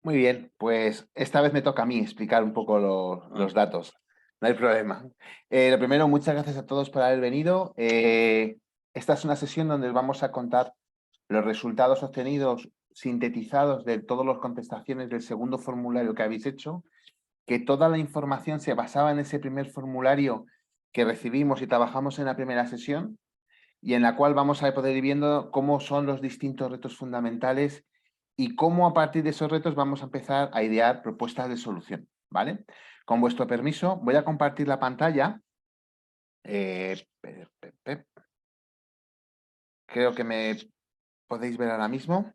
Muy bien, pues esta vez me toca a mí explicar un poco Ah, los datos. No hay problema. Lo primero, muchas gracias a todos por haber venido. Esta es una sesión donde os vamos a contar los resultados obtenidos sintetizados de todas las contestaciones del segundo formulario que habéis hecho, que toda la información se basaba en ese primer formulario que recibimos y trabajamos en la primera sesión y en la cual vamos a poder ir viendo cómo son los distintos retos fundamentales y cómo a partir de esos retos vamos a empezar a idear propuestas de solución, ¿vale? Con vuestro permiso, voy a compartir la pantalla. Creo que me podéis ver ahora mismo.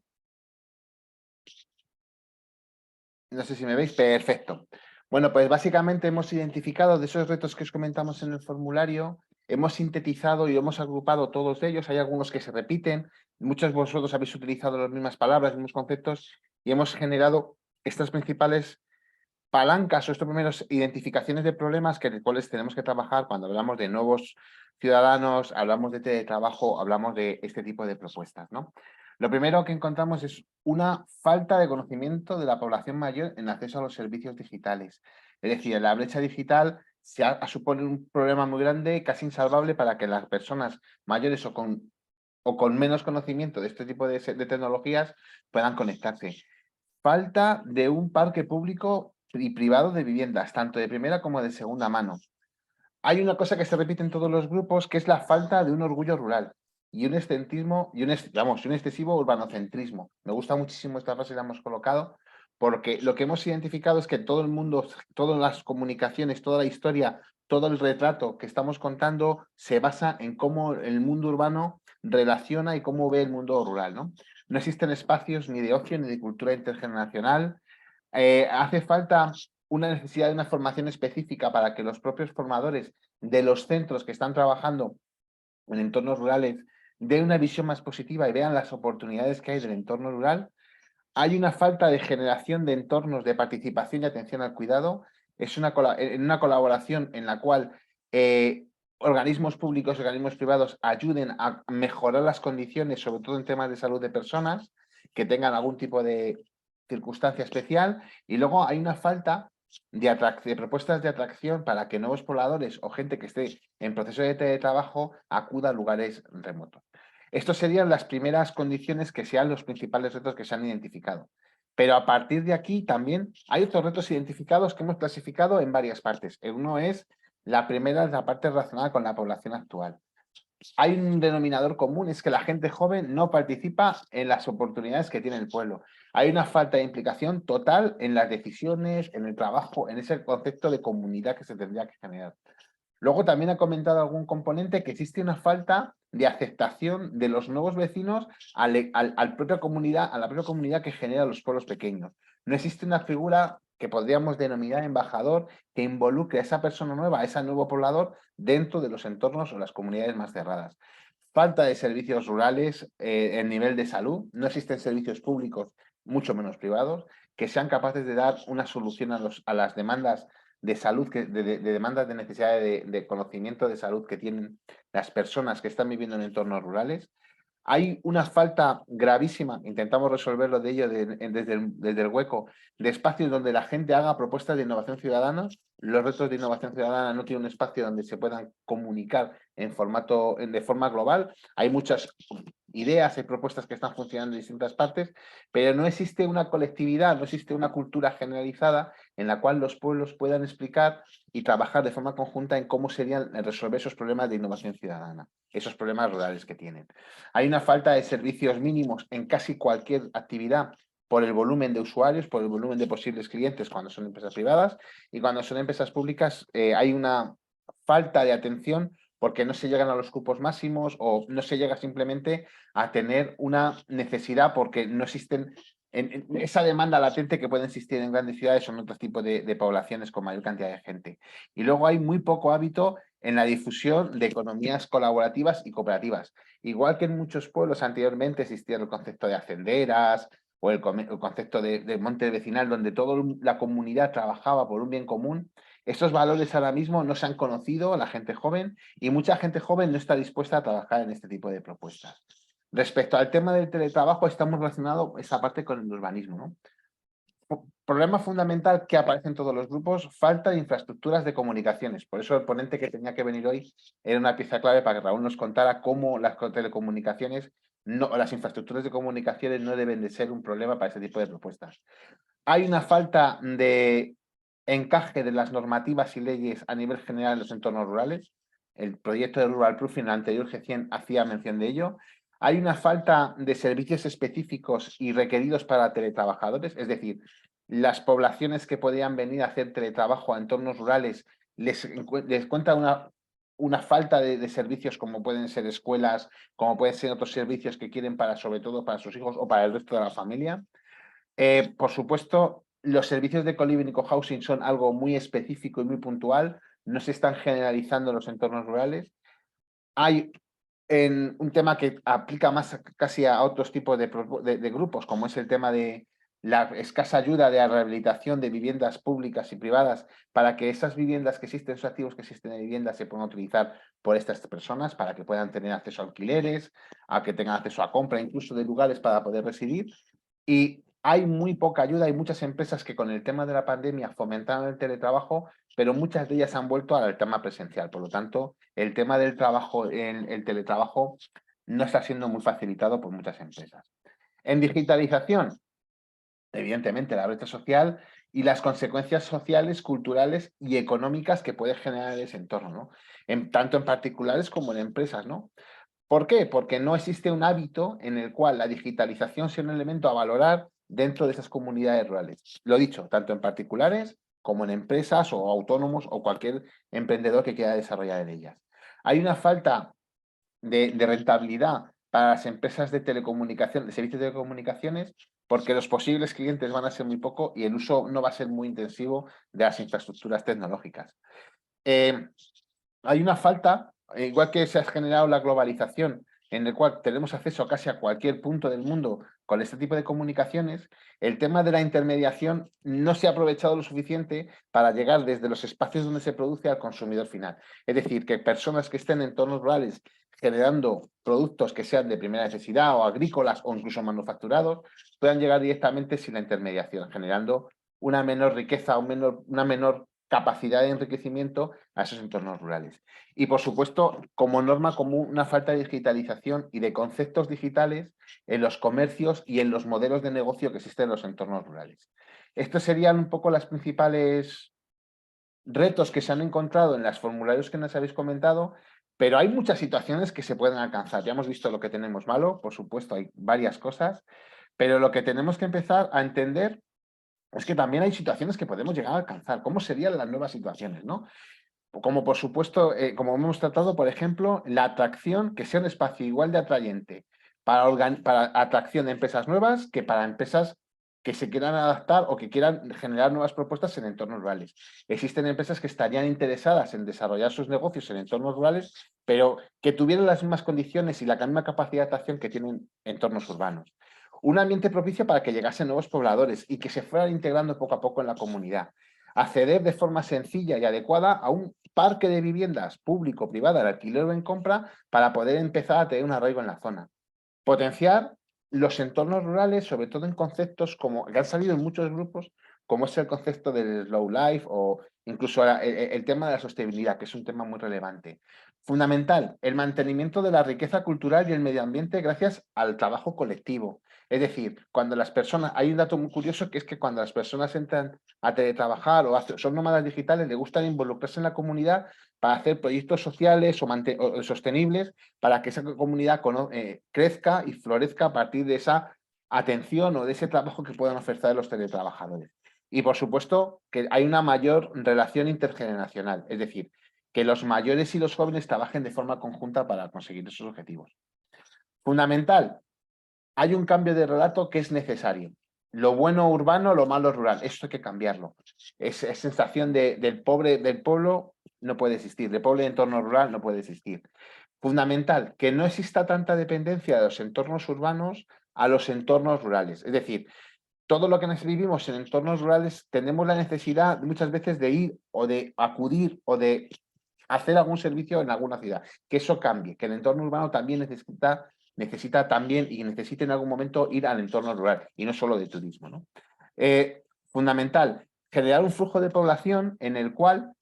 No sé si me veis. Perfecto. Bueno, pues básicamente hemos identificado de esos retos que os comentamos en el formulario, hemos sintetizado y hemos agrupado todos ellos. Hay algunos que se repiten, muchos de vosotros habéis utilizado las mismas palabras, los mismos conceptos y hemos generado estas principales palancas o estas primeras identificaciones de problemas que los cuales tenemos que trabajar cuando hablamos de nuevos ciudadanos, hablamos de teletrabajo, hablamos de este tipo de propuestas, ¿no? Lo primero que encontramos es una falta de conocimiento de la población mayor en acceso a los servicios digitales. Es decir, la brecha digital supone un problema muy grande, casi insalvable para que las personas mayores o con menos conocimiento de este tipo de tecnologías puedan conectarse. Falta de un parque público y privado de viviendas, tanto de primera como de segunda mano. Hay una cosa que se repite en todos los grupos, que es la falta de un orgullo rural y un excentismo y un excesivo urbanocentrismo. Me gusta muchísimo esta frase que la hemos colocado, porque lo que hemos identificado es que todo el mundo, todas las comunicaciones, toda la historia, todo el retrato que estamos contando se basa en cómo el mundo urbano relaciona y cómo ve el mundo rural, ¿no? No existen espacios ni de ocio ni de cultura intergeneracional. Hace falta una necesidad de una formación específica para que los propios formadores de los centros que están trabajando en entornos rurales den una visión más positiva y vean las oportunidades que hay del entorno rural. Hay una falta de generación de entornos de participación y atención al cuidado. Es en una colaboración en la cual eh, organismos públicos y organismos privados ayuden a mejorar las condiciones, sobre todo en temas de salud de personas que tengan algún tipo de circunstancia especial. Y luego hay una falta de propuestas de atracción para que nuevos pobladores o gente que esté en proceso de teletrabajo acuda a lugares remotos. Estas serían las primeras condiciones que sean los principales retos que se han identificado. Pero a partir de aquí también hay otros retos identificados que hemos clasificado en varias partes. Uno es, la primera es la parte relacionada con la población actual. Hay un denominador común, es que la gente joven no participa en las oportunidades que tiene el pueblo. Hay una falta de implicación total en las decisiones, en el trabajo, en ese concepto de comunidad que se tendría que generar. Luego también ha comentado algún componente que existe una falta de aceptación de los nuevos vecinos a la propia comunidad que genera los pueblos pequeños. No existe una figura que podríamos denominar embajador que involucre a esa persona nueva, a ese nuevo poblador, dentro de los entornos o las comunidades más cerradas. Falta de servicios rurales en nivel de salud. No existen servicios públicos, mucho menos privados, que sean capaces de dar una solución a las demandas de salud, de demandas de necesidad de conocimiento de salud que tienen las personas que están viviendo en entornos rurales. Hay una falta gravísima, intentamos resolverlo de ello desde el hueco, de espacios donde la gente haga propuestas de innovación ciudadana. Los retos de innovación ciudadana no tienen un espacio donde se puedan comunicar de forma global. Hay muchas ideas y propuestas que están funcionando en distintas partes, pero no existe una colectividad, no existe una cultura generalizada en la cual los pueblos puedan explicar y trabajar de forma conjunta en cómo serían resolver esos problemas de innovación ciudadana, esos problemas rurales que tienen. Hay una falta de servicios mínimos en casi cualquier actividad por el volumen de usuarios, por el volumen de posibles clientes cuando son empresas privadas y cuando son empresas públicas hay una falta de atención porque no se llegan a los cupos máximos o no se llega simplemente a tener una necesidad porque no existen en esa demanda latente que puede existir en grandes ciudades o en otros tipos de poblaciones con mayor cantidad de gente. Y luego hay muy poco hábito en la difusión de economías colaborativas y cooperativas. Igual que en muchos pueblos anteriormente existía el concepto de hacenderas o el concepto de monte vecinal, donde toda la comunidad trabajaba por un bien común, estos valores ahora mismo no se han conocido a la gente joven y mucha gente joven no está dispuesta a trabajar en este tipo de propuestas. Respecto al tema del teletrabajo, estamos relacionados esa parte con el urbanismo, ¿no? Problema fundamental que aparece en todos los grupos, falta de infraestructuras de comunicaciones. Por eso el ponente que tenía que venir hoy era una pieza clave para que Raúl nos contara cómo las telecomunicaciones, las infraestructuras de comunicaciones no deben de ser un problema para este tipo de propuestas. Hay una falta de encaje de las normativas y leyes a nivel general en los entornos rurales. El proyecto de Rural Proofing, el anterior G100, hacía mención de ello. Hay una falta de servicios específicos y requeridos para teletrabajadores, es decir, las poblaciones que podían venir a hacer teletrabajo a entornos rurales les cuenta una falta de servicios como pueden ser escuelas, como pueden ser otros servicios que quieren para, sobre todo para sus hijos o para el resto de la familia. Por supuesto, los servicios de co-living y co-housing son algo muy específico y muy puntual, no se están generalizando en los entornos rurales. Hay un tema que aplica más casi a otros tipos de grupos, como es el tema de la escasa ayuda de la rehabilitación de viviendas públicas y privadas para que esas viviendas que existen, esos activos que existen de viviendas se puedan utilizar por estas personas para que puedan tener acceso a alquileres, a que tengan acceso a compra incluso de lugares para poder residir. Y hay muy poca ayuda, hay muchas empresas que con el tema de la pandemia fomentaron el teletrabajo, pero muchas de ellas han vuelto al tema presencial. Por lo tanto, el tema del trabajo, el teletrabajo, no está siendo muy facilitado por muchas empresas. En digitalización, evidentemente, la brecha social y las consecuencias sociales, culturales y económicas que puede generar ese entorno, ¿no? Tanto en particulares como en empresas, ¿no? ¿Por qué? Porque no existe un hábito en el cual la digitalización sea un elemento a valorar dentro de esas comunidades rurales. Lo dicho, tanto en particulares como en empresas o autónomos o cualquier emprendedor que quiera desarrollar en ellas. Hay una falta de rentabilidad para las empresas de telecomunicación, de servicios de telecomunicaciones, porque los posibles clientes van a ser muy poco y el uso no va a ser muy intensivo de las infraestructuras tecnológicas. Hay una falta, igual que se ha generado la globalización, en el cual tenemos acceso casi a cualquier punto del mundo con este tipo de comunicaciones, el tema de la intermediación no se ha aprovechado lo suficiente para llegar desde los espacios donde se produce al consumidor final. Es decir, que personas que estén en entornos rurales generando productos que sean de primera necesidad o agrícolas o incluso manufacturados, puedan llegar directamente sin la intermediación, generando una menor riqueza, una menor capacidad de enriquecimiento a esos entornos rurales. Y, por supuesto, como norma común, una falta de digitalización y de conceptos digitales en los comercios y en los modelos de negocio que existen en los entornos rurales. Estos serían un poco los principales retos que se han encontrado en los formularios que nos habéis comentado, pero hay muchas situaciones que se pueden alcanzar. Ya hemos visto lo que tenemos malo, por supuesto, hay varias cosas, pero lo que tenemos que empezar a entender es que también hay situaciones que podemos llegar a alcanzar. ¿Cómo serían las nuevas situaciones, no? Como por supuesto, como hemos tratado, por ejemplo, la atracción, que sea un espacio igual de atrayente para atracción de empresas nuevas que para empresas que se quieran adaptar o que quieran generar nuevas propuestas en entornos rurales. Existen empresas que estarían interesadas en desarrollar sus negocios en entornos rurales, pero que tuvieran las mismas condiciones y la misma capacidad de atracción que tienen entornos urbanos. Un ambiente propicio para que llegasen nuevos pobladores y que se fueran integrando poco a poco en la comunidad. Acceder de forma sencilla y adecuada a un parque de viviendas público, privada, de alquiler o en compra para poder empezar a tener un arraigo en la zona. Potenciar los entornos rurales, sobre todo en conceptos como que han salido en muchos grupos, como es el concepto del slow life o incluso el tema de la sostenibilidad, que es un tema muy relevante. Fundamental, el mantenimiento de la riqueza cultural y el medio ambiente gracias al trabajo colectivo. Es decir, cuando las personas, hay un dato muy curioso que es que cuando las personas entran a teletrabajar o son nómadas digitales, les gusta involucrarse en la comunidad para hacer proyectos sociales o sostenibles para que esa comunidad crezca y florezca a partir de esa atención o de ese trabajo que puedan ofrecer los teletrabajadores. Y por supuesto que hay una mayor relación intergeneracional, es decir, que los mayores y los jóvenes trabajen de forma conjunta para conseguir esos objetivos. Fundamental, hay un cambio de relato que es necesario. Lo bueno urbano, lo malo rural. Esto hay que cambiarlo. Esa sensación del pobre del pueblo no puede existir, del pobre entorno rural no puede existir. Fundamental, que no exista tanta dependencia de los entornos urbanos a los entornos rurales. Es decir, todo lo que nos vivimos en entornos rurales tenemos la necesidad muchas veces de ir o de acudir o de hacer algún servicio en alguna ciudad. Que eso cambie, que el entorno urbano también necesita también y necesite en algún momento ir al entorno rural y no solo de turismo, ¿no? Fundamental, generar un flujo de población en el cual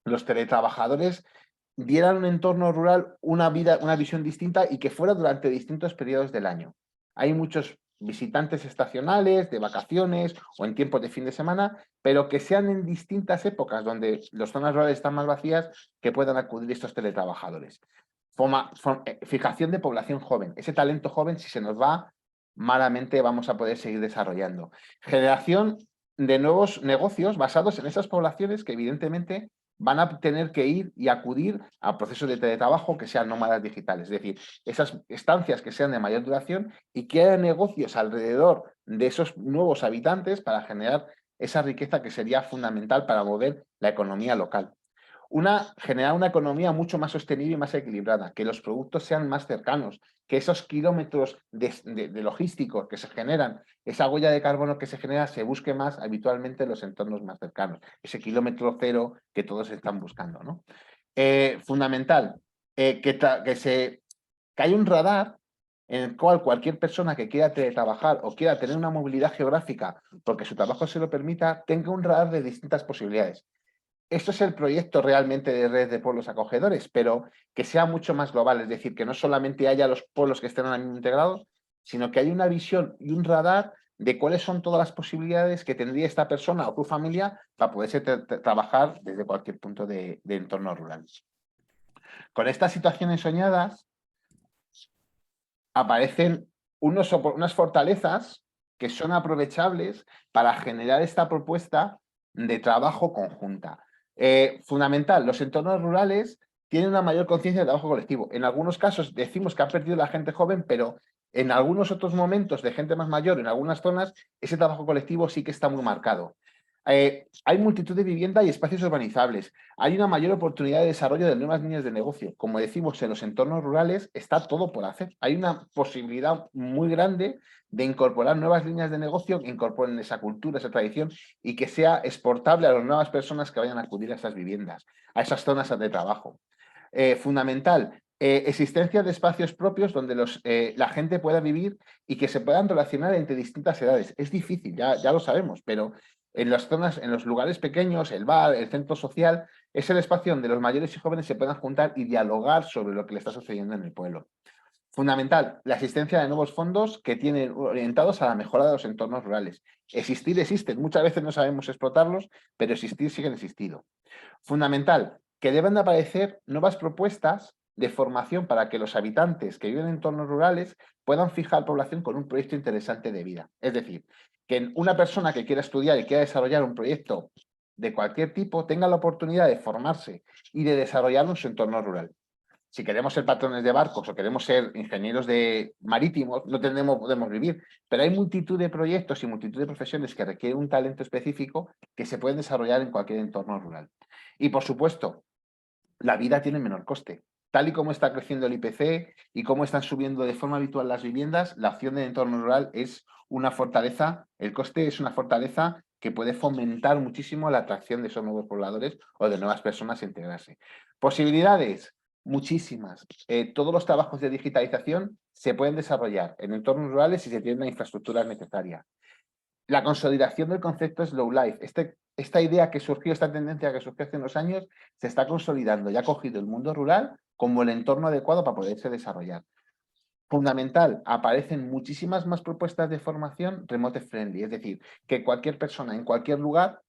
los teletrabajadores dieran un entorno rural una visión distinta y que fuera durante distintos periodos del año. Hay muchos visitantes estacionales, de vacaciones o en tiempos de fin de semana, pero que sean en distintas épocas donde las zonas rurales están más vacías, que puedan acudir estos teletrabajadores. Fijación de población joven. Ese talento joven, si se nos va, malamente vamos a poder seguir desarrollando. Generación de nuevos negocios basados en esas poblaciones que evidentemente van a tener que ir y acudir a procesos de teletrabajo que sean nómadas digitales, es decir, esas estancias que sean de mayor duración y que haya negocios alrededor de esos nuevos habitantes para generar esa riqueza que sería fundamental para mover la economía local. Generar una economía mucho más sostenible y más equilibrada, que los productos sean más cercanos, que esos kilómetros de logísticos que se generan, esa huella de carbono que se genera, se busque más habitualmente en los entornos más cercanos, ese kilómetro cero que todos están buscando, ¿no? Fundamental, que hay un radar en el cual cualquier persona que quiera teletrabajar o quiera tener una movilidad geográfica porque su trabajo se lo permita, tenga un radar de distintas posibilidades. Esto es el proyecto realmente de red de pueblos acogedores, pero que sea mucho más global, es decir, que no solamente haya los pueblos que estén ahora mismo integrados, sino que haya una visión y un radar de cuáles son todas las posibilidades que tendría esta persona o tu familia para poderse trabajar desde cualquier punto de entorno rural. Con estas situaciones soñadas aparecen unas fortalezas que son aprovechables para generar esta propuesta de trabajo conjunta. Fundamental, los entornos rurales tienen una mayor conciencia de trabajo colectivo. En algunos casos decimos que ha perdido la gente joven, pero en algunos otros momentos de gente más mayor, en algunas zonas, ese trabajo colectivo sí que está muy marcado. Hay multitud de vivienda y espacios urbanizables. Hay una mayor oportunidad de desarrollo de nuevas líneas de negocio. Como decimos, en los entornos rurales está todo por hacer. Hay una posibilidad muy grande de incorporar nuevas líneas de negocio que incorporen esa cultura, esa tradición y que sea exportable a las nuevas personas que vayan a acudir a esas viviendas, a esas zonas de trabajo. Fundamental, existencia de espacios propios donde la gente pueda vivir y que se puedan relacionar entre distintas edades. Es difícil, ya lo sabemos, pero en las zonas, en los lugares pequeños, el bar, el centro social, es el espacio donde los mayores y jóvenes se puedan juntar y dialogar sobre lo que le está sucediendo en el pueblo. Fundamental, la existencia de nuevos fondos que tienen orientados a la mejora de los entornos rurales. Existir existen, muchas veces no sabemos explotarlos, pero existir siguen existiendo. Fundamental, que deben de aparecer nuevas propuestas de formación para que los habitantes que viven en entornos rurales puedan fijar población con un proyecto interesante de vida. Es decir, que una persona que quiera estudiar y quiera desarrollar un proyecto de cualquier tipo tenga la oportunidad de formarse y de desarrollarlo en su entorno rural. Si queremos ser patrones de barcos o queremos ser ingenieros marítimos, no podemos vivir. Pero hay multitud de proyectos y multitud de profesiones que requieren un talento específico que se pueden desarrollar en cualquier entorno rural. Y por supuesto, la vida tiene menor coste. Tal y como está creciendo el IPC y cómo están subiendo de forma habitual las viviendas, la opción de entorno rural es una fortaleza, el coste es una fortaleza que puede fomentar muchísimo la atracción de esos nuevos pobladores o de nuevas personas a integrarse. Posibilidades, muchísimas. Todos los trabajos de digitalización se pueden desarrollar en entornos rurales si se tiene la infraestructura necesaria. La consolidación del concepto Slow Life. Esta idea que surgió, esta tendencia que surgió hace unos años, se está consolidando y ha cogido el mundo rural como el entorno adecuado para poderse desarrollar. Fundamental, aparecen muchísimas más propuestas de formación remote friendly, es decir, que cualquier persona en cualquier lugar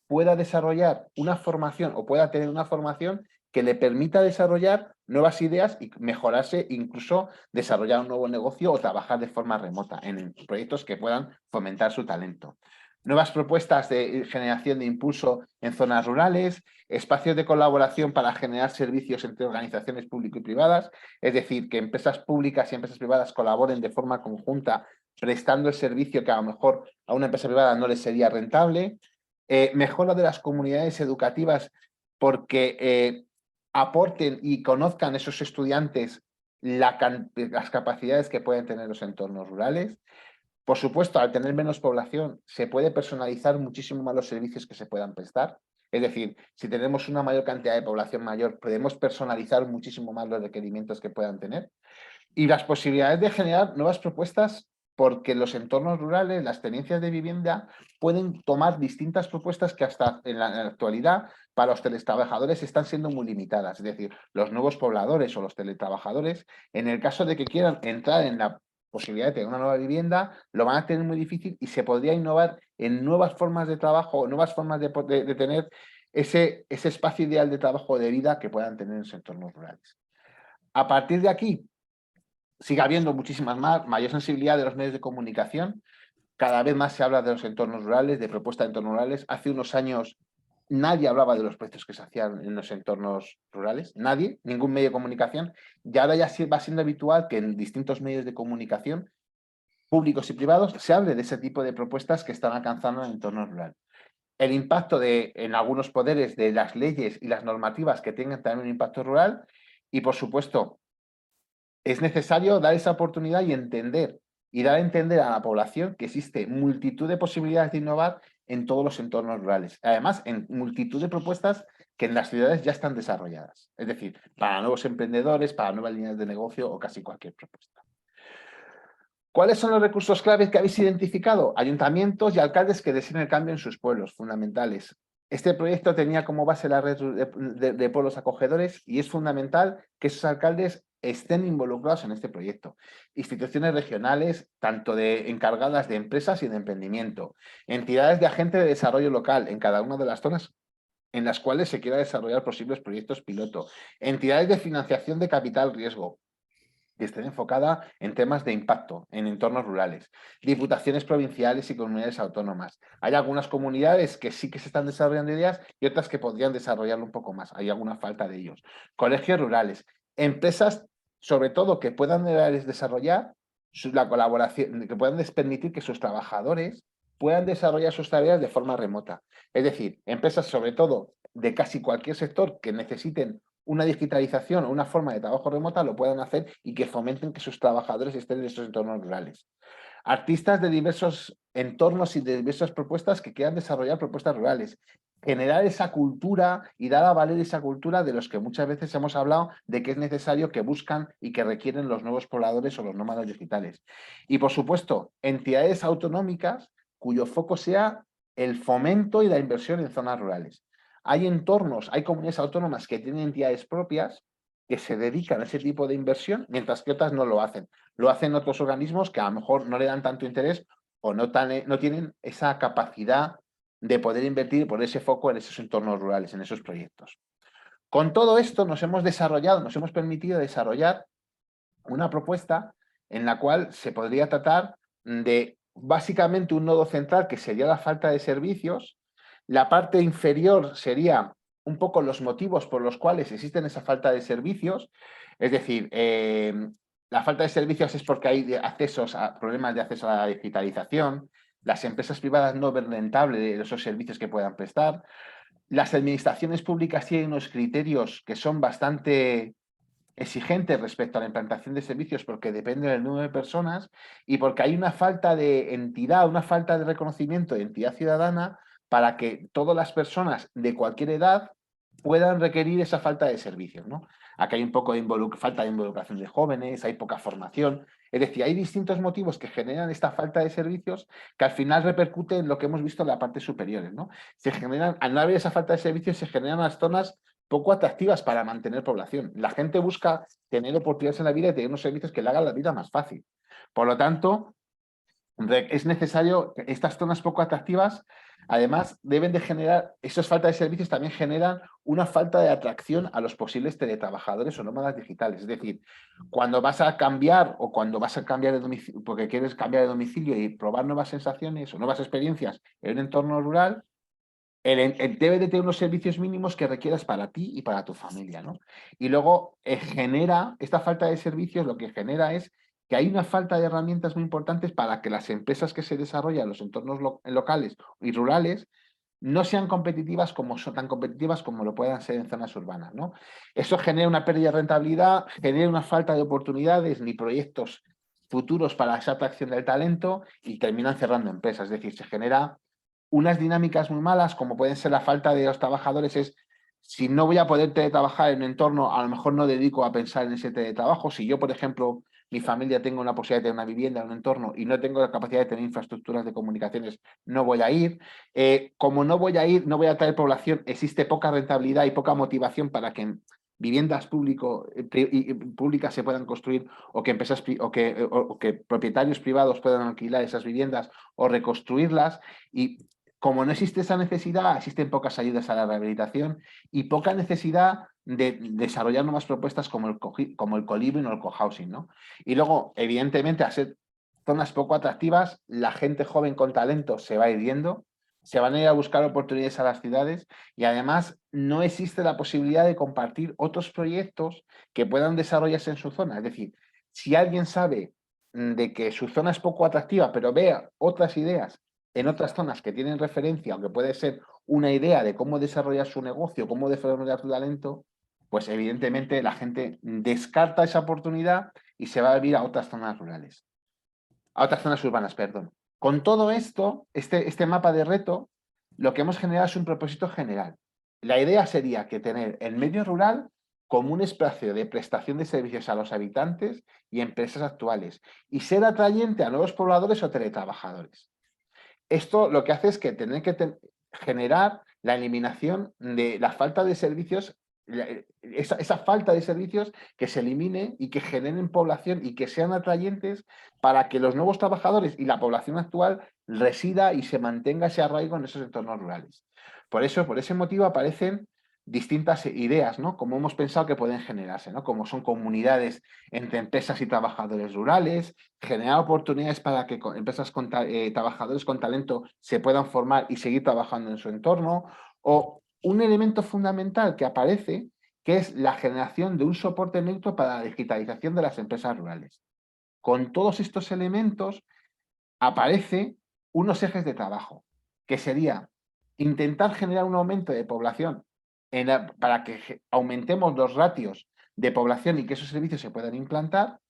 pueda desarrollar una formación o pueda tener una formación que le permita desarrollar nuevas ideas y mejorarse, incluso desarrollar un nuevo negocio o trabajar de forma remota en proyectos que puedan fomentar su talento. Nuevas propuestas de generación de impulso en zonas rurales, espacios de colaboración para generar servicios entre organizaciones públicas y privadas, es decir, que empresas públicas y empresas privadas colaboren de forma conjunta prestando el servicio que a lo mejor a una empresa privada no le sería rentable. Mejora de las comunidades educativas porque aporten y conozcan esos estudiantes las capacidades que pueden tener los entornos rurales. Por supuesto, al tener menos población, se puede personalizar muchísimo más los servicios que se puedan prestar. Es decir, si tenemos una mayor cantidad de población mayor, podemos personalizar muchísimo más los requerimientos que puedan tener. Y las posibilidades de generar nuevas propuestas porque los entornos rurales, las tenencias de vivienda, pueden tomar distintas propuestas que hasta en la actualidad para los teletrabajadores están siendo muy limitadas. Es decir, los nuevos pobladores o los teletrabajadores, en el caso de que quieran entrar en la posibilidad de tener una nueva vivienda, lo van a tener muy difícil y se podría innovar en nuevas formas de trabajo, nuevas formas de tener ese espacio ideal de trabajo o de vida que puedan tener en los entornos rurales. A partir de aquí, sigue habiendo muchísimas más, mayor sensibilidad de los medios de comunicación. Cada vez más se habla de los entornos rurales, de propuestas de entornos rurales. Hace unos años nadie hablaba de los proyectos que se hacían en los entornos rurales, nadie, ningún medio de comunicación. Y ahora ya va siendo habitual que en distintos medios de comunicación, públicos y privados, se hable de ese tipo de propuestas que están alcanzando en el entorno rural. El impacto en algunos poderes de las leyes y las normativas que tengan también un impacto rural y, por supuesto, es necesario dar esa oportunidad y entender y dar a entender a la población que existe multitud de posibilidades de innovar en todos los entornos rurales. Además, en multitud de propuestas que en las ciudades ya están desarrolladas. Es decir, para nuevos emprendedores, para nuevas líneas de negocio o casi cualquier propuesta. ¿Cuáles son los recursos claves que habéis identificado? Ayuntamientos y alcaldes que deseen el cambio en sus pueblos, fundamentales. Este proyecto tenía como base la red de pueblos acogedores y es fundamental que esos alcaldes estén involucrados en este proyecto. Instituciones regionales, tanto encargadas de empresas y de emprendimiento, entidades de agente de desarrollo local en cada una de las zonas en las cuales se quiera desarrollar posibles proyectos piloto, entidades de financiación de capital riesgo, que esté enfocada en temas de impacto en entornos rurales, diputaciones provinciales y comunidades autónomas. Hay algunas comunidades que sí que se están desarrollando ideas y otras que podrían desarrollarlo un poco más. Hay alguna falta de ellos. Colegios rurales, empresas, sobre todo, que puedan desarrollar la colaboración, que puedan permitir que sus trabajadores puedan desarrollar sus tareas de forma remota. Es decir, empresas, sobre todo, de casi cualquier sector que necesiten una digitalización o una forma de trabajo remota lo puedan hacer y que fomenten que sus trabajadores estén en estos entornos rurales. Artistas de diversos entornos y de diversas propuestas que quieran desarrollar propuestas rurales. Generar esa cultura y dar a valer esa cultura de los que muchas veces hemos hablado de que es necesario que buscan y que requieren los nuevos pobladores o los nómadas digitales. Y por supuesto, entidades autonómicas cuyo foco sea el fomento y la inversión en zonas rurales. Hay entornos, hay comunidades autónomas que tienen entidades propias que se dedican a ese tipo de inversión, mientras que otras no lo hacen. Lo hacen otros organismos que a lo mejor no le dan tanto interés o no tienen esa capacidad de poder invertir por ese foco en esos entornos rurales, en esos proyectos. Con todo esto nos hemos permitido desarrollar una propuesta en la cual se podría tratar de básicamente un nodo central que sería la falta de servicios. La parte inferior sería un poco los motivos por los cuales existen esa falta de servicios. Es decir, la falta de servicios es porque hay problemas de acceso a la digitalización, las empresas privadas no ven rentable esos servicios que puedan prestar, las administraciones públicas tienen unos criterios que son bastante exigentes respecto a la implantación de servicios porque depende del número de personas y porque hay una falta de entidad, una falta de reconocimiento de entidad ciudadana para que todas las personas de cualquier edad puedan requerir esa falta de servicios, ¿no? Aquí hay un poco de falta de involucración de jóvenes, hay poca formación. Es decir, hay distintos motivos que generan esta falta de servicios que al final repercute en lo que hemos visto en la parte superior, ¿no? Al no haber esa falta de servicios, se generan las zonas poco atractivas para mantener población. La gente busca tener oportunidades en la vida y tener unos servicios que le hagan la vida más fácil. Por lo tanto, es necesario que estas zonas poco atractivas, además, deben de generar, esas faltas de servicios también generan una falta de atracción a los posibles teletrabajadores o nómadas digitales. Es decir, cuando vas a cambiar o cuando vas a cambiar de domicilio, porque quieres cambiar de domicilio y probar nuevas sensaciones o nuevas experiencias en un entorno rural, debe de tener unos servicios mínimos que requieras para ti y para tu familia, ¿no? Y luego esta falta de servicios lo que genera es que hay una falta de herramientas muy importantes para que las empresas que se desarrollan en los entornos locales y rurales no sean competitivas tan competitivas como lo puedan ser en zonas urbanas, ¿no? Eso genera una pérdida de rentabilidad, genera una falta de oportunidades ni proyectos futuros para esa atracción del talento y terminan cerrando empresas. Es decir, se genera unas dinámicas muy malas, como pueden ser la falta de los trabajadores, es si no voy a poder teletrabajar en un entorno, a lo mejor no dedico a pensar en ese teletrabajo. Si yo, por ejemplo, mi familia tenga una posibilidad de tener una vivienda, un entorno, y no tengo la capacidad de tener infraestructuras de comunicaciones, no voy a ir. Como no voy a ir, no voy a atraer población, existe poca rentabilidad y poca motivación para que viviendas públicas se puedan construir o que empresas o que propietarios privados puedan alquilar esas viviendas o reconstruirlas. Y como no existe esa necesidad, existen pocas ayudas a la rehabilitación y poca necesidad de desarrollar nuevas propuestas como el coliving o el cohousing, ¿no? Y luego, evidentemente, a ser zonas poco atractivas, la gente joven con talento se va a ir yendo, se van a ir a buscar oportunidades a las ciudades y además no existe la posibilidad de compartir otros proyectos que puedan desarrollarse en su zona. Es decir, si alguien sabe de que su zona es poco atractiva, pero vea otras ideas en otras zonas que tienen referencia, aunque puede ser una idea de cómo desarrollar su negocio, cómo desarrollar su talento, pues evidentemente la gente descarta esa oportunidad y se va a vivir a otras zonas rurales, a otras zonas urbanas, perdón. Con todo esto, este mapa de reto, lo que hemos generado es un propósito general. La idea sería que tener el medio rural como un espacio de prestación de servicios a los habitantes y empresas actuales y ser atrayente a nuevos pobladores o teletrabajadores. Esto lo que hace es que tener que generar la eliminación de la falta de servicios, esa falta de servicios que se elimine y que generen población y que sean atrayentes para que los nuevos trabajadores y la población actual resida y se mantenga ese arraigo en esos entornos rurales. Por eso, por ese motivo aparecen distintas ideas, ¿no? Como hemos pensado que pueden generarse, ¿no? Como son comunidades entre empresas y trabajadores rurales, generar oportunidades para que empresas trabajadores con talento se puedan formar y seguir trabajando en su entorno, o un elemento fundamental que aparece, que es la generación de un soporte neutro para la digitalización de las empresas rurales. Con todos estos elementos aparece unos ejes de trabajo, que sería intentar generar un aumento de población para que aumentemos los ratios de población y que esos servicios se puedan implantar,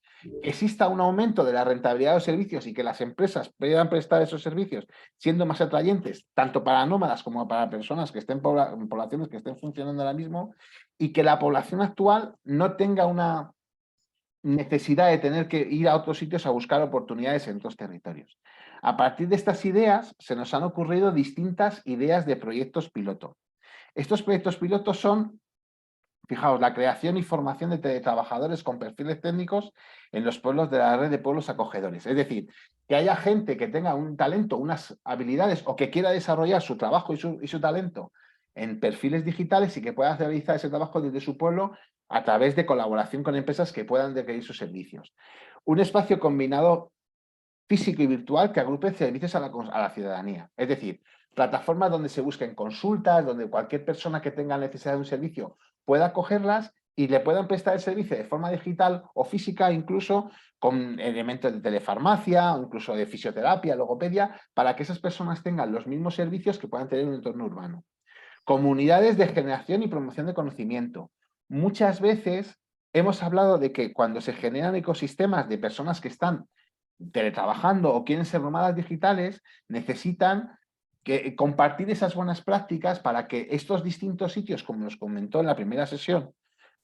que exista un aumento de la rentabilidad de los servicios y que las empresas puedan prestar esos servicios siendo más atrayentes, tanto para nómadas como para personas que estén en poblaciones que estén funcionando ahora mismo, y que la población actual no tenga una necesidad de tener que ir a otros sitios a buscar oportunidades en otros territorios. A partir de estas ideas se nos han ocurrido distintas ideas de proyectos piloto. Estos proyectos pilotos son, fijaos, la creación y formación de teletrabajadores con perfiles técnicos en los pueblos de la red de pueblos acogedores. Es decir, que haya gente que tenga un talento, unas habilidades o que quiera desarrollar su trabajo y su talento en perfiles digitales y que pueda realizar ese trabajo desde su pueblo a través de colaboración con empresas que puedan requerir sus servicios. Un espacio combinado físico y virtual que agrupe servicios a la ciudadanía. Es decir, plataformas donde se busquen consultas, donde cualquier persona que tenga necesidad de un servicio pueda cogerlas y le puedan prestar el servicio de forma digital o física, incluso con elementos de telefarmacia, o incluso de fisioterapia, logopedia, para que esas personas tengan los mismos servicios que puedan tener en un entorno urbano. Comunidades de generación y promoción de conocimiento. Muchas veces hemos hablado de que cuando se generan ecosistemas de personas que están teletrabajando o quieren ser nómadas digitales, necesitan compartir esas buenas prácticas para que estos distintos sitios, como nos comentó en la primera sesión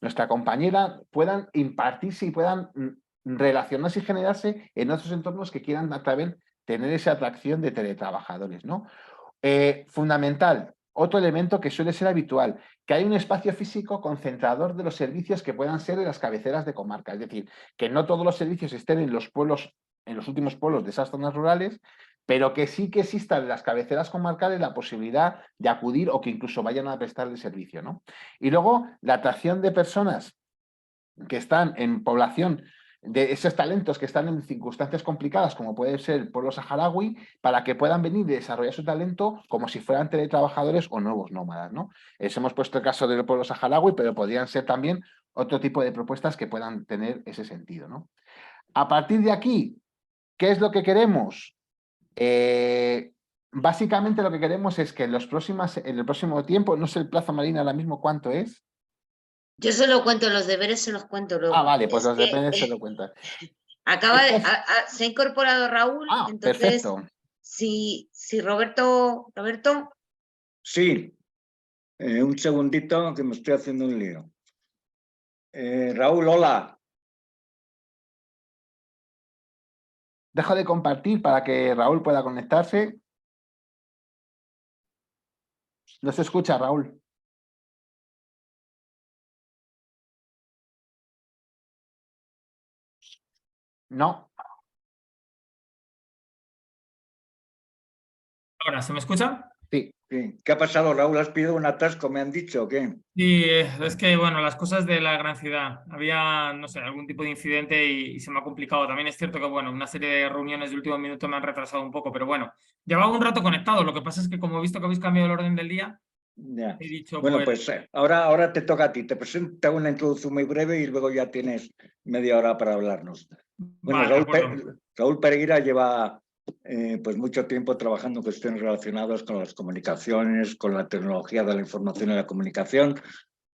nuestra compañera, puedan impartirse y puedan relacionarse y generarse en otros entornos que quieran también tener esa atracción de teletrabajadores, ¿no? Fundamental, otro elemento que suele ser habitual, que hay un espacio físico concentrador de los servicios que puedan ser en las cabeceras de comarca, es decir, que no todos los servicios estén en los pueblos, en los últimos pueblos de esas zonas rurales, pero que sí que exista en las cabeceras comarcales la posibilidad de acudir o que incluso vayan a prestar el servicio, ¿no? Y luego la atracción de personas que están en población de esos talentos que están en circunstancias complicadas, como puede ser el pueblo saharaui, para que puedan venir y desarrollar su talento como si fueran teletrabajadores o nuevos nómadas, ¿no? Hemos puesto el caso del pueblo saharaui, pero podrían ser también otro tipo de propuestas que puedan tener ese sentido, ¿no? A partir de aquí, ¿qué es lo que queremos? Básicamente lo que queremos es que en el próximo tiempo, no sé el plazo, Marina, ahora mismo cuánto es. Yo solo cuento los deberes, se los cuento Ah, luego. vale, pues Es los que dependes se lo cuentan. se ha incorporado Raúl, entonces, Perfecto. si Roberto, Sí, un segundito que me estoy haciendo un lío. Raúl, hola. Dejo de compartir para que Raúl pueda conectarse. No se escucha, Raúl. No. Ahora, ¿se me escucha? Sí. Sí. ¿Qué ha pasado, Raúl? ¿Has pedido un atasco, me han dicho, o qué? Sí, es que, bueno, las cosas de la gran ciudad. Había, no sé, algún tipo de incidente y se me ha complicado. También es cierto que, bueno, una serie de reuniones de último minuto me han retrasado un poco, pero bueno, llevaba un rato conectado. Lo que pasa es que como he visto que habéis cambiado el orden del día, Ya. he dicho, Bueno, pues ahora te toca a ti. Te presento una introducción muy breve y luego ya tienes media hora para hablarnos. Bueno, vale, Raúl Pereira lleva pues mucho tiempo trabajando en cuestiones relacionadas con las comunicaciones, con la tecnología de la información y la comunicación.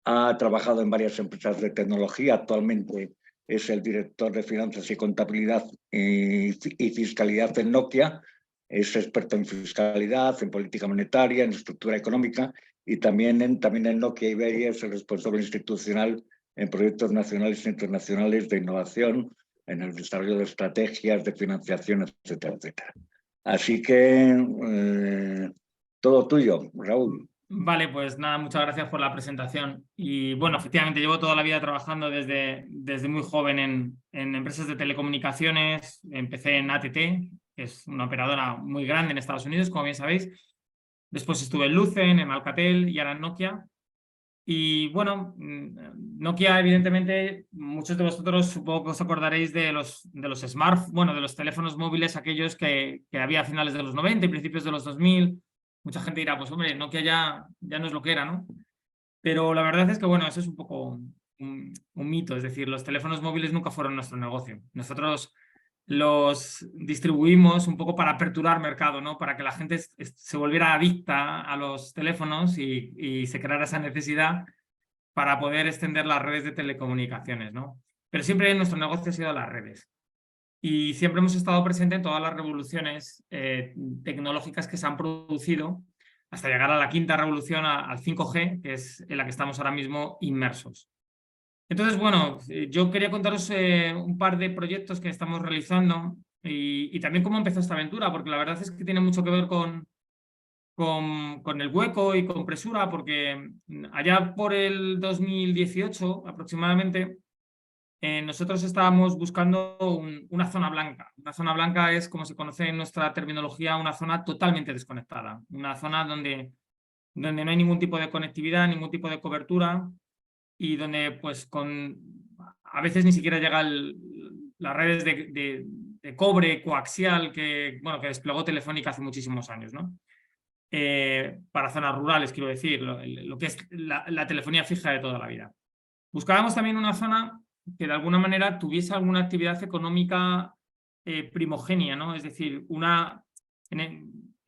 Ha trabajado en varias empresas de tecnología. Actualmente es el director de finanzas y contabilidad y fiscalidad en Nokia. Es experto en fiscalidad, en política monetaria, en estructura económica y también en Nokia Iberia es el responsable institucional en proyectos nacionales e internacionales de innovación, en el desarrollo de estrategias de financiación, etcétera, etcétera. Así que todo tuyo, Raúl. Vale, pues nada, muchas gracias por la presentación. Y bueno, efectivamente, llevo toda la vida trabajando desde muy joven en empresas de telecomunicaciones. Empecé en ATT, que es una operadora muy grande en Estados Unidos, como bien sabéis. Después estuve en Lucen, en Alcatel y ahora en Nokia. Y bueno, Nokia, evidentemente, muchos de vosotros supongo que os acordaréis de los smartphones, de los teléfonos móviles, aquellos que había a finales de los 90 y principios de los 2000. Mucha gente dirá, pues hombre, Nokia ya no es lo que era, ¿no? Pero la verdad es que, bueno, eso es un poco un mito. Es decir, los teléfonos móviles nunca fueron nuestro negocio. Nosotros los distribuimos un poco para aperturar mercado, ¿no? Para que la gente se volviera adicta a los teléfonos y se creara esa necesidad para poder extender las redes de telecomunicaciones, ¿no? Pero siempre nuestro negocio ha sido las redes. Y siempre hemos estado presentes en todas las revoluciones tecnológicas que se han producido hasta llegar a la quinta revolución, al 5G, que es en la que estamos ahora mismo inmersos. Entonces, bueno, yo quería contaros un par de proyectos que estamos realizando y también cómo empezó esta aventura, porque la verdad es que tiene mucho que ver con el hueco y con Presura, porque allá por el 2018 aproximadamente, nosotros estábamos buscando una zona blanca. Una zona blanca es, como se conoce en nuestra terminología, una zona totalmente desconectada, una zona donde no hay ningún tipo de conectividad, ningún tipo de cobertura y donde pues a veces ni siquiera llega las redes de cobre coaxial que desplegó Telefónica hace muchísimos años, ¿no? Para zonas rurales, quiero decir, lo que es la telefonía fija de toda la vida. Buscábamos también una zona que de alguna manera tuviese alguna actividad económica primogénea, ¿no? Es decir,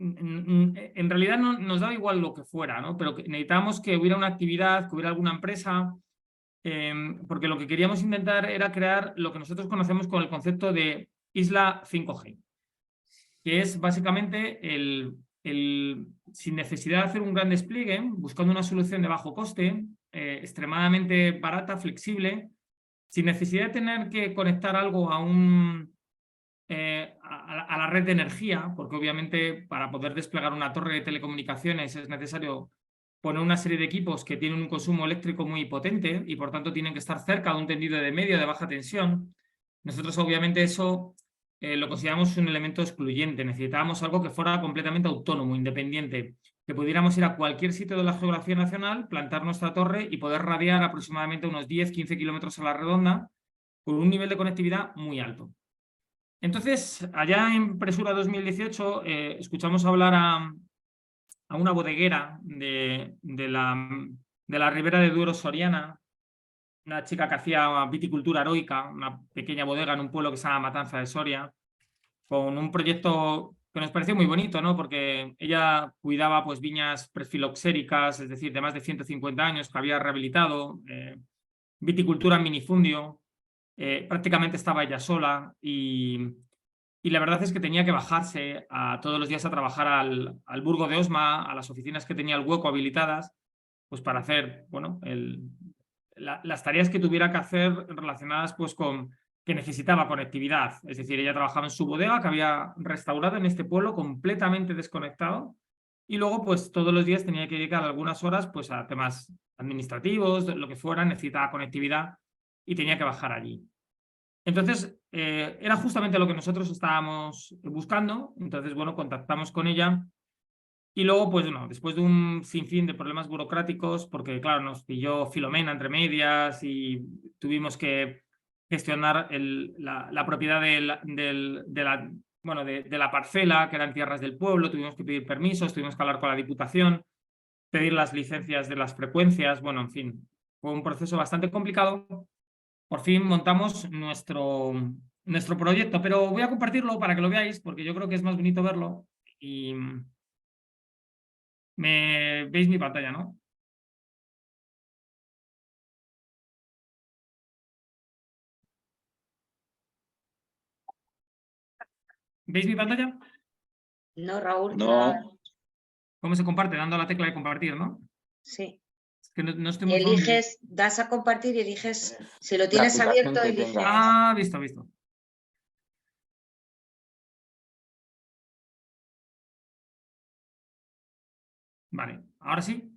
en realidad no nos daba igual lo que fuera, ¿no? Pero necesitábamos que hubiera una actividad, que hubiera alguna empresa, porque lo que queríamos intentar era crear lo que nosotros conocemos con el concepto de isla 5G, que es básicamente sin necesidad de hacer un gran despliegue, buscando una solución de bajo coste, extremadamente barata, flexible, sin necesidad de tener que conectar algo a la red de energía, porque obviamente para poder desplegar una torre de telecomunicaciones es necesario poner una serie de equipos que tienen un consumo eléctrico muy potente y por tanto tienen que estar cerca de un tendido de media de baja tensión. Nosotros obviamente eso lo consideramos un elemento excluyente. Necesitábamos algo que fuera completamente autónomo, independiente, que pudiéramos ir a cualquier sitio de la geografía nacional, plantar nuestra torre y poder radiar aproximadamente unos 10-15 kilómetros a la redonda con un nivel de conectividad muy alto. Entonces, allá en Presura 2018 escuchamos hablar a una bodeguera de la Ribera de Duero Soriana, una chica que hacía viticultura heroica, una pequeña bodega en un pueblo que se llama Matanza de Soria, con un proyecto que nos pareció muy bonito, ¿no? Porque ella cuidaba pues viñas presfiloxéricas, es decir, de más de 150 años que había rehabilitado, viticultura en minifundio, prácticamente estaba ella sola y la verdad es que tenía que bajarse todos los días a trabajar al Burgo de Osma, a las oficinas que tenía el hueco habilitadas, pues para hacer, bueno, las tareas que tuviera que hacer relacionadas pues con que necesitaba conectividad. Es decir, ella trabajaba en su bodega que había restaurado en este pueblo completamente desconectado y luego pues todos los días tenía que dedicar algunas horas pues a temas administrativos, lo que fuera, necesitaba conectividad y tenía que bajar allí. Entonces, era justamente lo que nosotros estábamos buscando. Entonces, bueno, contactamos con ella y luego, pues, no, después de un sinfín de problemas burocráticos, porque, claro, nos pilló Filomena entre medias y tuvimos que gestionar la propiedad de la parcela, que eran tierras del pueblo, tuvimos que pedir permisos, tuvimos que hablar con la Diputación, pedir las licencias de las frecuencias, bueno, en fin, fue un proceso bastante complicado. Por fin montamos nuestro proyecto, pero voy a compartirlo para que lo veáis, porque yo creo que es más bonito verlo. Y veis mi pantalla, ¿no? ¿Veis mi pantalla? No, Raúl. No. ¿Cómo se comparte? Dando a la tecla de compartir, ¿no? Sí. Es que no estoy muy eliges, das a compartir y eliges, si lo tienes abierto, eliges. Ah, visto. Vale, ¿ahora sí?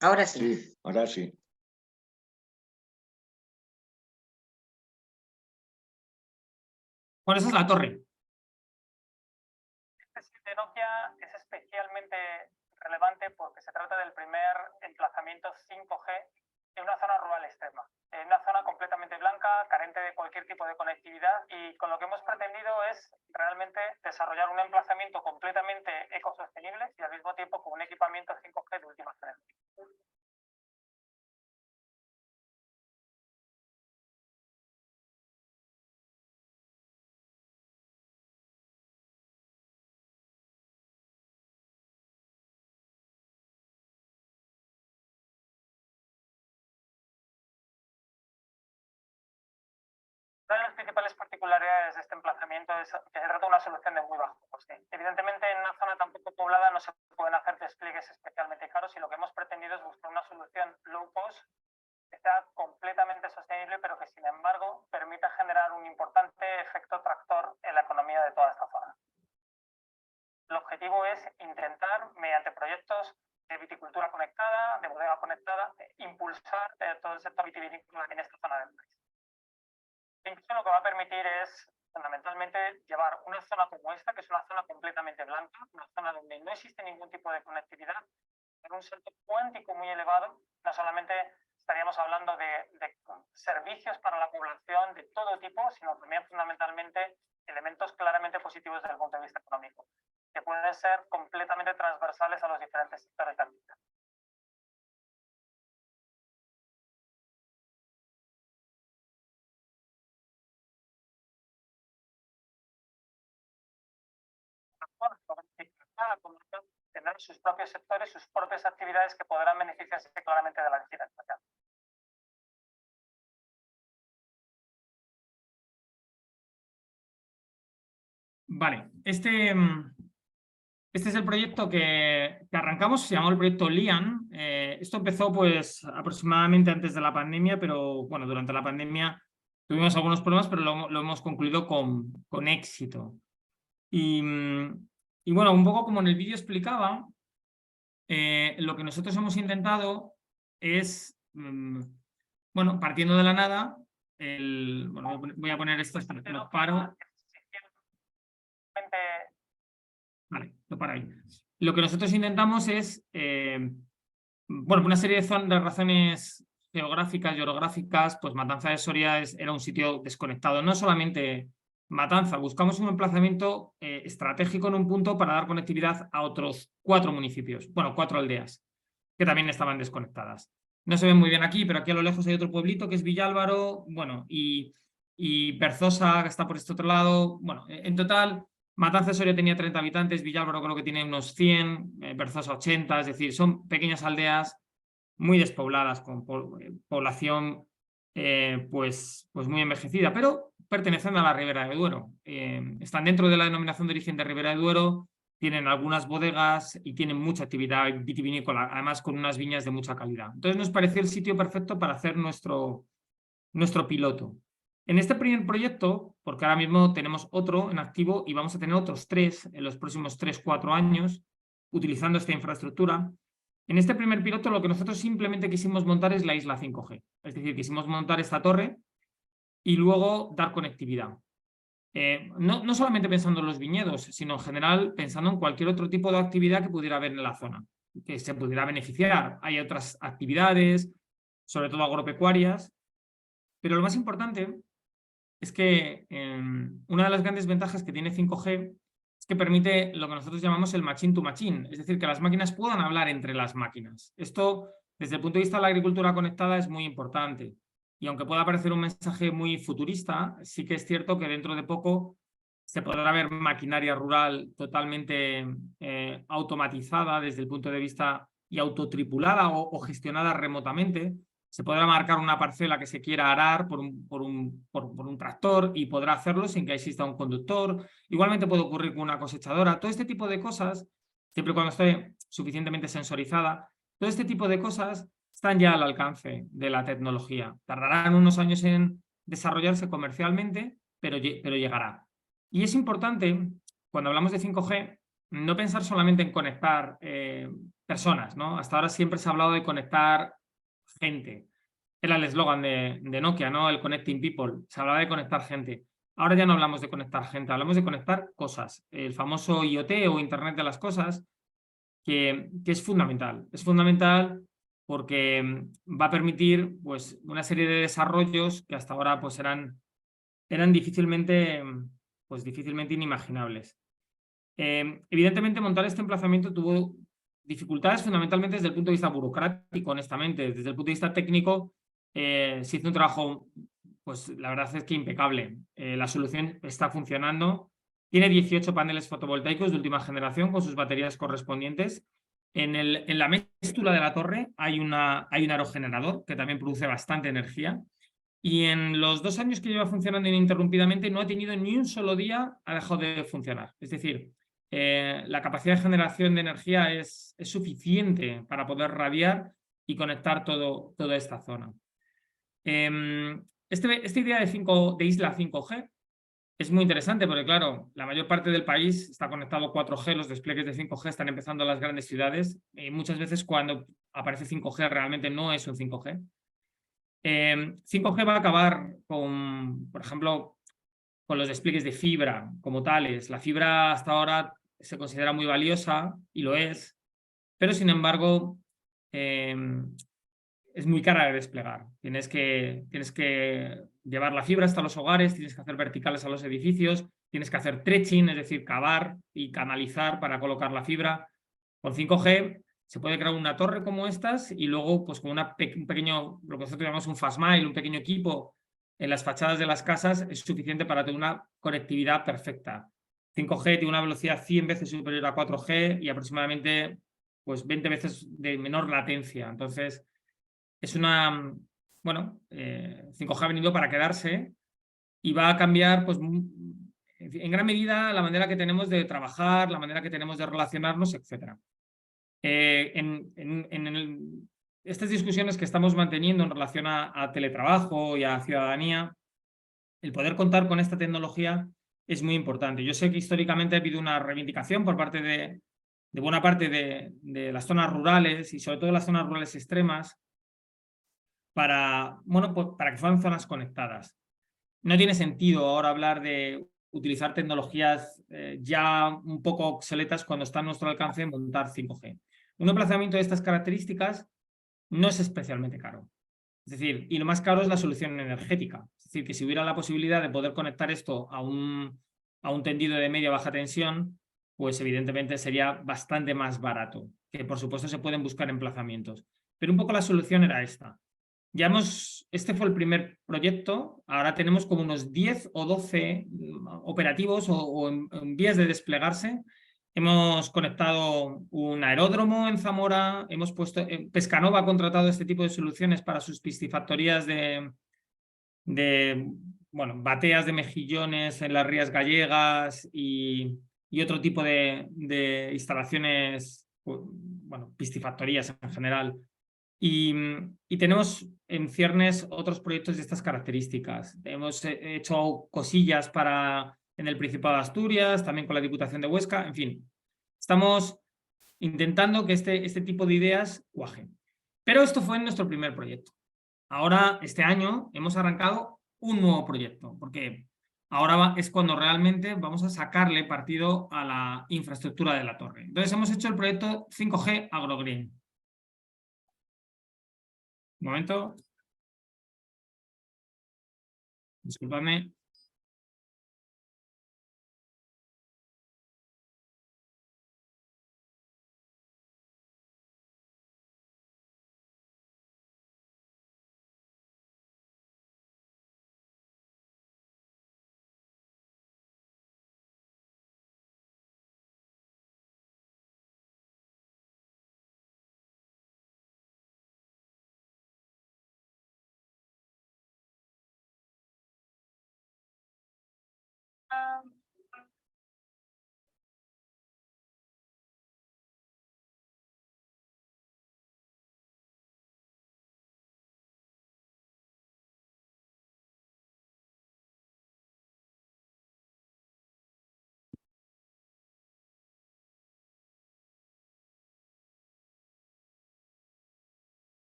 Ahora sí. Sí, ahora sí. Bueno, esa es la torre. Este sitio de Nokia es especialmente relevante porque se trata del primer emplazamiento 5G en una zona rural extrema. En una zona completamente blanca, carente de cualquier tipo de conectividad, y con lo que hemos pretendido es realmente desarrollar un emplazamiento completamente ecosostenible y al mismo tiempo con un equipamiento 5G de última generación. Una de las principales particularidades de este emplazamiento es que se trata de una solución de muy bajo coste. Evidentemente, en una zona tan poco poblada no se pueden hacer despliegues especialmente caros, y lo que hemos pretendido es buscar una solución low cost que sea completamente sostenible, pero que sin embargo permita generar un importante efecto tractor en la economía de toda esta zona. El objetivo es intentar, mediante proyectos de viticultura conectada, de bodega conectada, impulsar todo el sector vitivinícola en esta zona del país. Incluso lo que va a permitir es, fundamentalmente, llevar una zona como esta, que es una zona completamente blanca, una zona donde no existe ningún tipo de conectividad, en un salto cuántico muy elevado. No solamente estaríamos hablando de servicios para la población de todo tipo, sino también, fundamentalmente, elementos claramente positivos desde el punto de vista económico, que pueden ser completamente transversales a los diferentes sectores de actividad. Tendrán sus propios sectores, sus propias actividades que podrán beneficiarse claramente de la digitalización. Vale, este es el proyecto que arrancamos, se llamó el proyecto LIAN. Esto empezó pues aproximadamente antes de la pandemia, pero bueno, durante la pandemia tuvimos algunos problemas, pero lo hemos concluido con éxito. Y bueno, un poco como en el vídeo explicaba, lo que nosotros hemos intentado es, bueno, partiendo de la nada, bueno, voy a poner esto hasta que lo paro. Vale, lo paro ahí. Lo que nosotros intentamos es, bueno, por una serie de razones geográficas y orográficas, pues Matanza de Soria era un sitio desconectado. No solamente Matanza, buscamos un emplazamiento estratégico en un punto para dar conectividad a otros 4 municipios, bueno, 4 aldeas, que también estaban desconectadas. No se ven muy bien aquí, pero aquí a lo lejos hay otro pueblito que es Villálvaro, bueno, y Berzosa, que está por este otro lado. Bueno, en total, Matanza de Soria tenía 30 habitantes, Villálvaro creo que tiene unos 100, Berzosa 80, es decir, son pequeñas aldeas muy despobladas, con población pues muy envejecida, pero pertenecen a la Ribera de Duero. Están dentro de la denominación de origen de Ribera de Duero, tienen algunas bodegas y tienen mucha actividad vitivinícola, además con unas viñas de mucha calidad. Entonces nos pareció el sitio perfecto para hacer nuestro piloto. En este primer proyecto, porque ahora mismo tenemos otro en activo y vamos a tener otros 3 en los próximos 3-4 años utilizando esta infraestructura. En este primer piloto lo que nosotros simplemente quisimos montar es la isla 5G. Es decir, quisimos montar esta torre y luego dar conectividad. No solamente pensando en los viñedos, sino en general pensando en cualquier otro tipo de actividad que pudiera haber en la zona, que se pudiera beneficiar. Hay otras actividades, sobre todo agropecuarias, pero lo más importante es que una de las grandes ventajas que tiene 5G es que permite lo que nosotros llamamos el machine to machine, es decir, que las máquinas puedan hablar entre las máquinas. Esto, desde el punto de vista de la agricultura conectada, es muy importante. Y aunque pueda parecer un mensaje muy futurista, sí que es cierto que dentro de poco se podrá ver maquinaria rural totalmente automatizada desde el punto de vista y autotripulada o gestionada remotamente. Se podrá marcar una parcela que se quiera arar por un tractor y podrá hacerlo sin que exista un conductor. Igualmente puede ocurrir con una cosechadora. Todo este tipo de cosas, siempre y cuando esté suficientemente sensorizada, todo este tipo de cosas están ya al alcance de la tecnología. Tardarán unos años en desarrollarse comercialmente, pero llegará. Y es importante, cuando hablamos de 5G, no pensar solamente en conectar personas, ¿no? Hasta ahora siempre se ha hablado de conectar gente. Era el eslogan de Nokia, ¿no? El Connecting People. Se hablaba de conectar gente. Ahora ya no hablamos de conectar gente, hablamos de conectar cosas. El famoso IoT o Internet de las cosas, que es fundamental. Es fundamental porque va a permitir pues, una serie de desarrollos que hasta ahora pues, eran difícilmente inimaginables. Evidentemente, montar este emplazamiento tuvo dificultades fundamentalmente desde el punto de vista burocrático, honestamente. Desde el punto de vista técnico, se hizo un trabajo, pues la verdad es que impecable. La solución está funcionando. Tiene 18 paneles fotovoltaicos de última generación con sus baterías correspondientes. En la méstula de la torre hay un aerogenerador que también produce bastante energía. Y en los 2 años que lleva funcionando ininterrumpidamente no ha tenido ni un solo día ha dejado de funcionar. Es decir, la capacidad de generación de energía es suficiente para poder radiar y conectar toda esta zona. Esta idea de isla 5G es muy interesante porque, claro, la mayor parte del país está conectado a 4G, los despliegues de 5G están empezando en las grandes ciudades y muchas veces cuando aparece 5G realmente no es un 5G. 5G va a acabar con, por ejemplo, con los despliegues de fibra como tales. La fibra hasta ahora se considera muy valiosa y lo es, pero sin embargo es muy cara de desplegar. Tienes que llevar la fibra hasta los hogares, tienes que hacer verticales a los edificios, tienes que hacer trenching, es decir, cavar y canalizar para colocar la fibra. Con 5G se puede crear una torre como estas y luego, pues con un pequeño, lo que nosotros llamamos un fast mile, un pequeño equipo en las fachadas de las casas es suficiente para tener una conectividad perfecta. 5G tiene una velocidad 100 veces superior a 4G y aproximadamente pues 20 veces de menor latencia. Entonces, es bueno, 5G ha venido para quedarse y va a cambiar pues, en gran medida la manera que tenemos de trabajar, la manera que tenemos de relacionarnos, etc. Estas discusiones que estamos manteniendo en relación a teletrabajo y a ciudadanía, el poder contar con esta tecnología es muy importante. Yo sé que históricamente ha habido una reivindicación por parte de buena parte de las zonas rurales y sobre todo las zonas rurales extremas para que fueran zonas conectadas. No tiene sentido ahora hablar de utilizar tecnologías ya un poco obsoletas cuando está a nuestro alcance montar 5G. Un emplazamiento de estas características no es especialmente caro. Es decir, y lo más caro es la solución energética. Es decir, que si hubiera la posibilidad de poder conectar esto a un tendido de media baja tensión, pues evidentemente sería bastante más barato, que por supuesto se pueden buscar emplazamientos. Pero un poco la solución era esta. Este fue el primer proyecto, ahora tenemos como unos 10 o 12 operativos o en vías de desplegarse. Hemos conectado un aeródromo en Zamora, hemos puesto, Pescanova ha contratado este tipo de soluciones para sus piscifactorías de bateas de mejillones en las rías gallegas y otro tipo de instalaciones, piscifactorías en general. Y tenemos en ciernes otros proyectos de estas características. Hemos hecho cosillas en el Principado de Asturias, también con la Diputación de Huesca, en fin. Estamos intentando que este tipo de ideas cuajen. Pero esto fue nuestro primer proyecto. Ahora, este año, hemos arrancado un nuevo proyecto, porque ahora es cuando realmente vamos a sacarle partido a la infraestructura de la torre. Entonces, hemos hecho el proyecto 5G AgroGreen. Un momento. Disculpadme.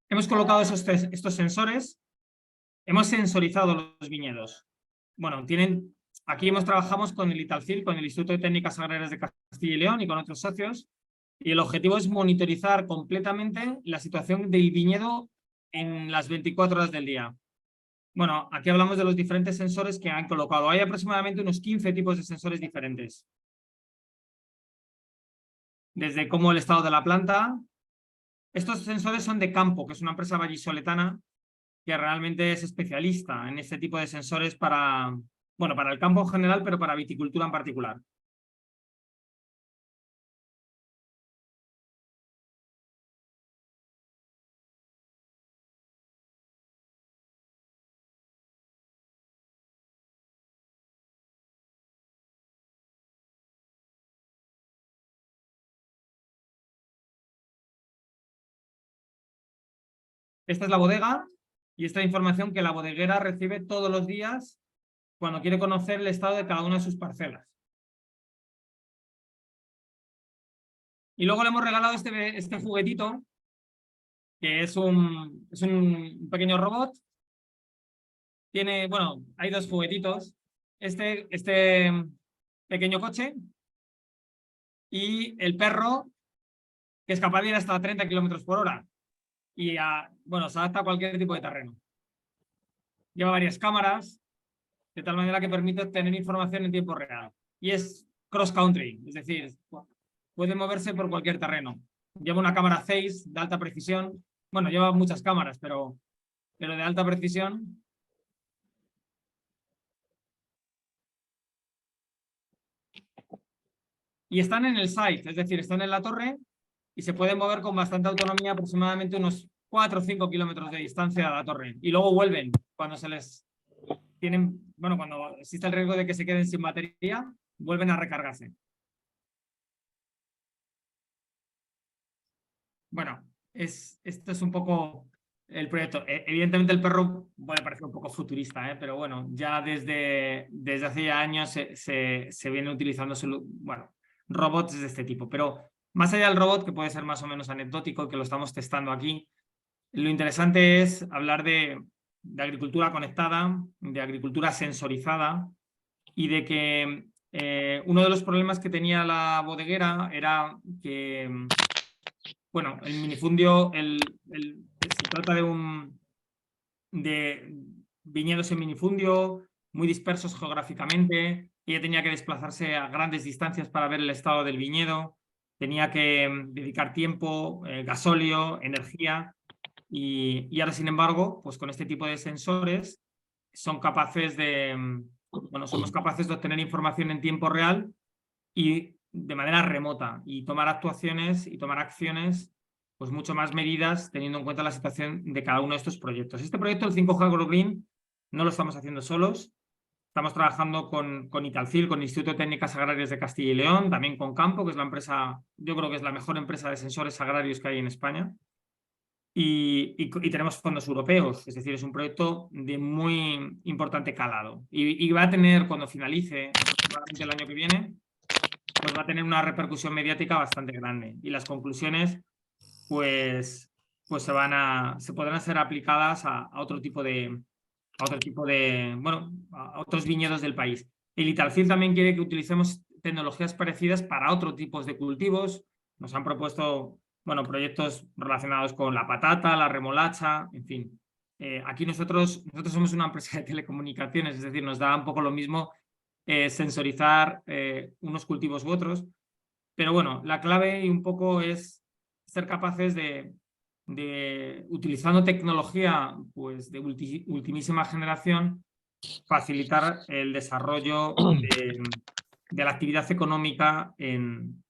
Hemos colocado estos sensores, hemos sensorizado los viñedos. Bueno, aquí trabajamos con el Italcil, con el Instituto de Técnicas Agrarias de Castilla y León y con otros socios, y el objetivo es monitorizar completamente la situación del viñedo en las 24 horas del día. Bueno, aquí hablamos de los diferentes sensores que han colocado. Hay aproximadamente unos 15 tipos de sensores diferentes. Desde cómo el estado de la planta. Estos sensores son de Campo, que es una empresa vallisoletana que realmente es especialista en este tipo de sensores para el campo en general, pero para viticultura en particular. Esta es la bodega y esta información que la bodeguera recibe todos los días cuando quiere conocer el estado de cada una de sus parcelas. Y luego le hemos regalado este juguetito, que es un pequeño robot. Hay dos juguetitos. Este pequeño coche y el perro, que es capaz de ir hasta 30 km/h. Y se adapta a cualquier tipo de terreno. Lleva varias cámaras, de tal manera que permite obtener información en tiempo real. Y es cross-country, es decir, puede moverse por cualquier terreno. Lleva una cámara Zeiss de alta precisión. Bueno, lleva muchas cámaras, pero de alta precisión. Y están en el site, es decir, están en la torre y se pueden mover con bastante autonomía, aproximadamente unos 4 o 5 kilómetros de distancia a la torre. Y luego vuelven cuando cuando existe el riesgo de que se queden sin batería, vuelven a recargarse. Bueno, esto es un poco el proyecto. Evidentemente el perro puede parecer un poco futurista, pero bueno, ya desde hace ya años se vienen utilizando robots de este tipo. Pero más allá del robot, que puede ser más o menos anecdótico, que lo estamos testando aquí, lo interesante es hablar de agricultura conectada, de agricultura sensorizada y de que uno de los problemas que tenía la bodeguera era que, el minifundio, se trata de viñedos en minifundio, muy dispersos geográficamente. Ella tenía que desplazarse a grandes distancias para ver el estado del viñedo, tenía que dedicar tiempo, gasóleo, energía. Y ahora, sin embargo, pues con este tipo de sensores somos capaces de obtener información en tiempo real y de manera remota y tomar actuaciones y tomar acciones pues mucho más medidas teniendo en cuenta la situación de cada uno de estos proyectos. Este proyecto, el 5G AgroGreen, no lo estamos haciendo solos. Estamos trabajando con Italcil, con el Instituto de Técnicas Agrarias de Castilla y León, también con Campo, que es la empresa, yo creo que es la mejor empresa de sensores agrarios que hay en España. Y tenemos fondos europeos, es decir, es un proyecto de muy importante calado. Y va a tener, cuando finalice, aproximadamente el año que viene, pues va a tener una repercusión mediática bastante grande. Y las conclusiones, pues se podrán ser aplicadas a otro tipo de, bueno, a otros viñedos del país. El Italcil también quiere que utilicemos tecnologías parecidas para otros tipos de cultivos. Nos han propuesto, bueno, proyectos relacionados con la patata, la remolacha, en fin. Aquí nosotros somos una empresa de telecomunicaciones, es decir, nos da un poco lo mismo sensorizar unos cultivos u otros. Pero bueno, la clave y un poco es ser capaces de utilizando tecnología pues, de ultimísima generación, facilitar el desarrollo de la actividad económica en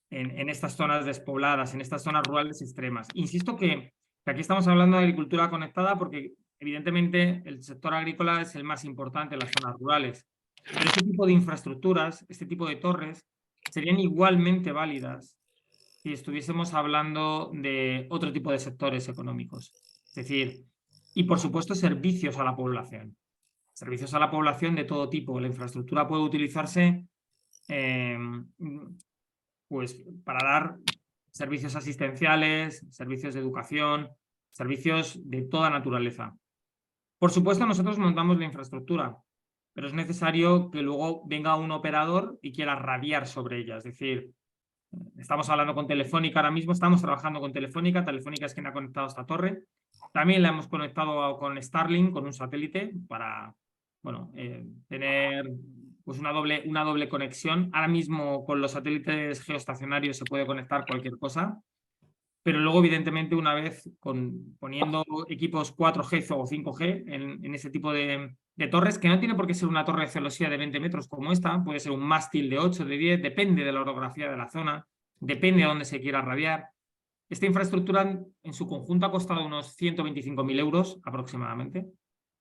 estas zonas despobladas, en estas zonas rurales extremas. Insisto que aquí estamos hablando de agricultura conectada porque evidentemente el sector agrícola es el más importante en las zonas rurales. Pero este tipo de infraestructuras, este tipo de torres, serían igualmente válidas si estuviésemos hablando de otro tipo de sectores económicos. Es decir, y por supuesto servicios a la población. Servicios a la población de todo tipo. La infraestructura puede utilizarse pues, para dar servicios asistenciales, servicios de educación, servicios de toda naturaleza. Por supuesto, nosotros montamos la infraestructura, pero es necesario que luego venga un operador y quiera radiar sobre ella. Es decir, estamos hablando con Telefónica ahora mismo, estamos trabajando con Telefónica. Telefónica es quien ha conectado esta torre. También la hemos conectado con Starlink, con un satélite, para bueno, tener pues una doble conexión. Ahora mismo con los satélites geoestacionarios se puede conectar cualquier cosa, pero luego evidentemente una vez poniendo equipos 4G o 5G en ese tipo de torres, que no tiene por qué ser una torre de celosía de 20 metros como esta, puede ser un mástil de 8, de 10, depende de la orografía de la zona, depende de dónde se quiera radiar. Esta infraestructura en su conjunto ha costado unos 125.000 euros aproximadamente,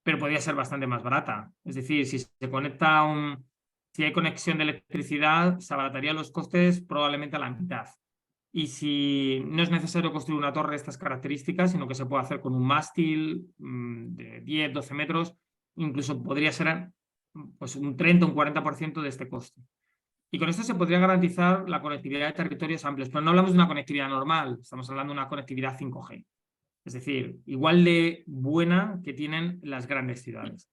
pero podría ser bastante más barata. Es decir, si se conecta si hay conexión de electricidad, se abaratarían los costes probablemente a la mitad. Y si no es necesario construir una torre de estas características, sino que se puede hacer con un mástil de 10, 12 metros, incluso podría ser pues, un 30, un 40% de este coste. Y con esto se podría garantizar la conectividad de territorios amplios, pero no hablamos de una conectividad normal, estamos hablando de una conectividad 5G. Es decir, igual de buena que tienen las grandes ciudades.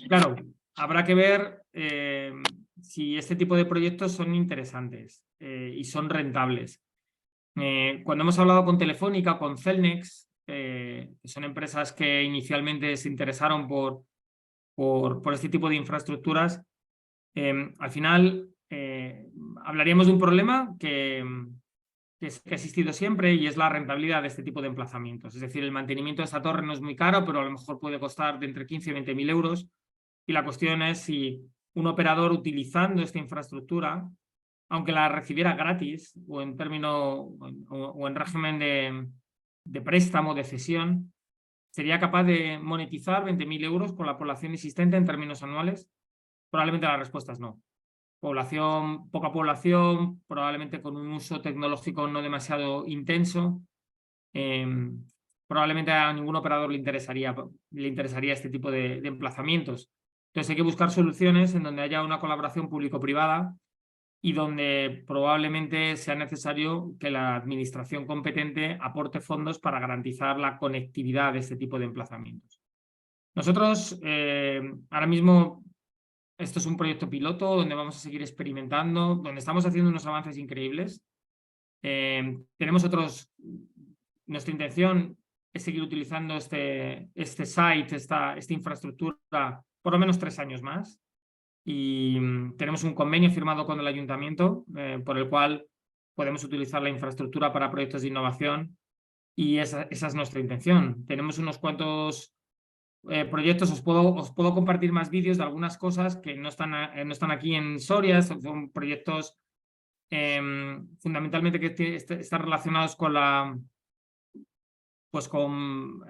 Claro, habrá que ver si este tipo de proyectos son interesantes y son rentables. Cuando hemos hablado con Telefónica, con Cellnex, que son empresas que inicialmente se interesaron por este tipo de infraestructuras, al final hablaríamos de un problema que ha existido siempre y es la rentabilidad de este tipo de emplazamientos. Es decir, el mantenimiento de esta torre no es muy caro, pero a lo mejor puede costar de entre 15 y 20.000 euros. Y la cuestión es si un operador utilizando esta infraestructura, aunque la recibiera gratis o en régimen de préstamo, de cesión, sería capaz de monetizar 20.000 euros con la población existente en términos anuales. Probablemente la respuesta es no. Poca población, probablemente con un uso tecnológico no demasiado intenso. Probablemente a ningún operador le interesaría este tipo de emplazamientos. Entonces hay que buscar soluciones en donde haya una colaboración público-privada y donde probablemente sea necesario que la administración competente aporte fondos para garantizar la conectividad de este tipo de emplazamientos. Nosotros ahora mismo esto es un proyecto piloto donde vamos a seguir experimentando, donde estamos haciendo unos avances increíbles. Tenemos nuestra intención es seguir utilizando este site, esta infraestructura, por lo menos 3 años más. Y tenemos un convenio firmado con el ayuntamiento por el cual podemos utilizar la infraestructura para proyectos de innovación y esa es nuestra intención. Tenemos unos cuantos proyectos, os puedo compartir más vídeos de algunas cosas que no están aquí en Soria, son proyectos fundamentalmente que están relacionados con pues con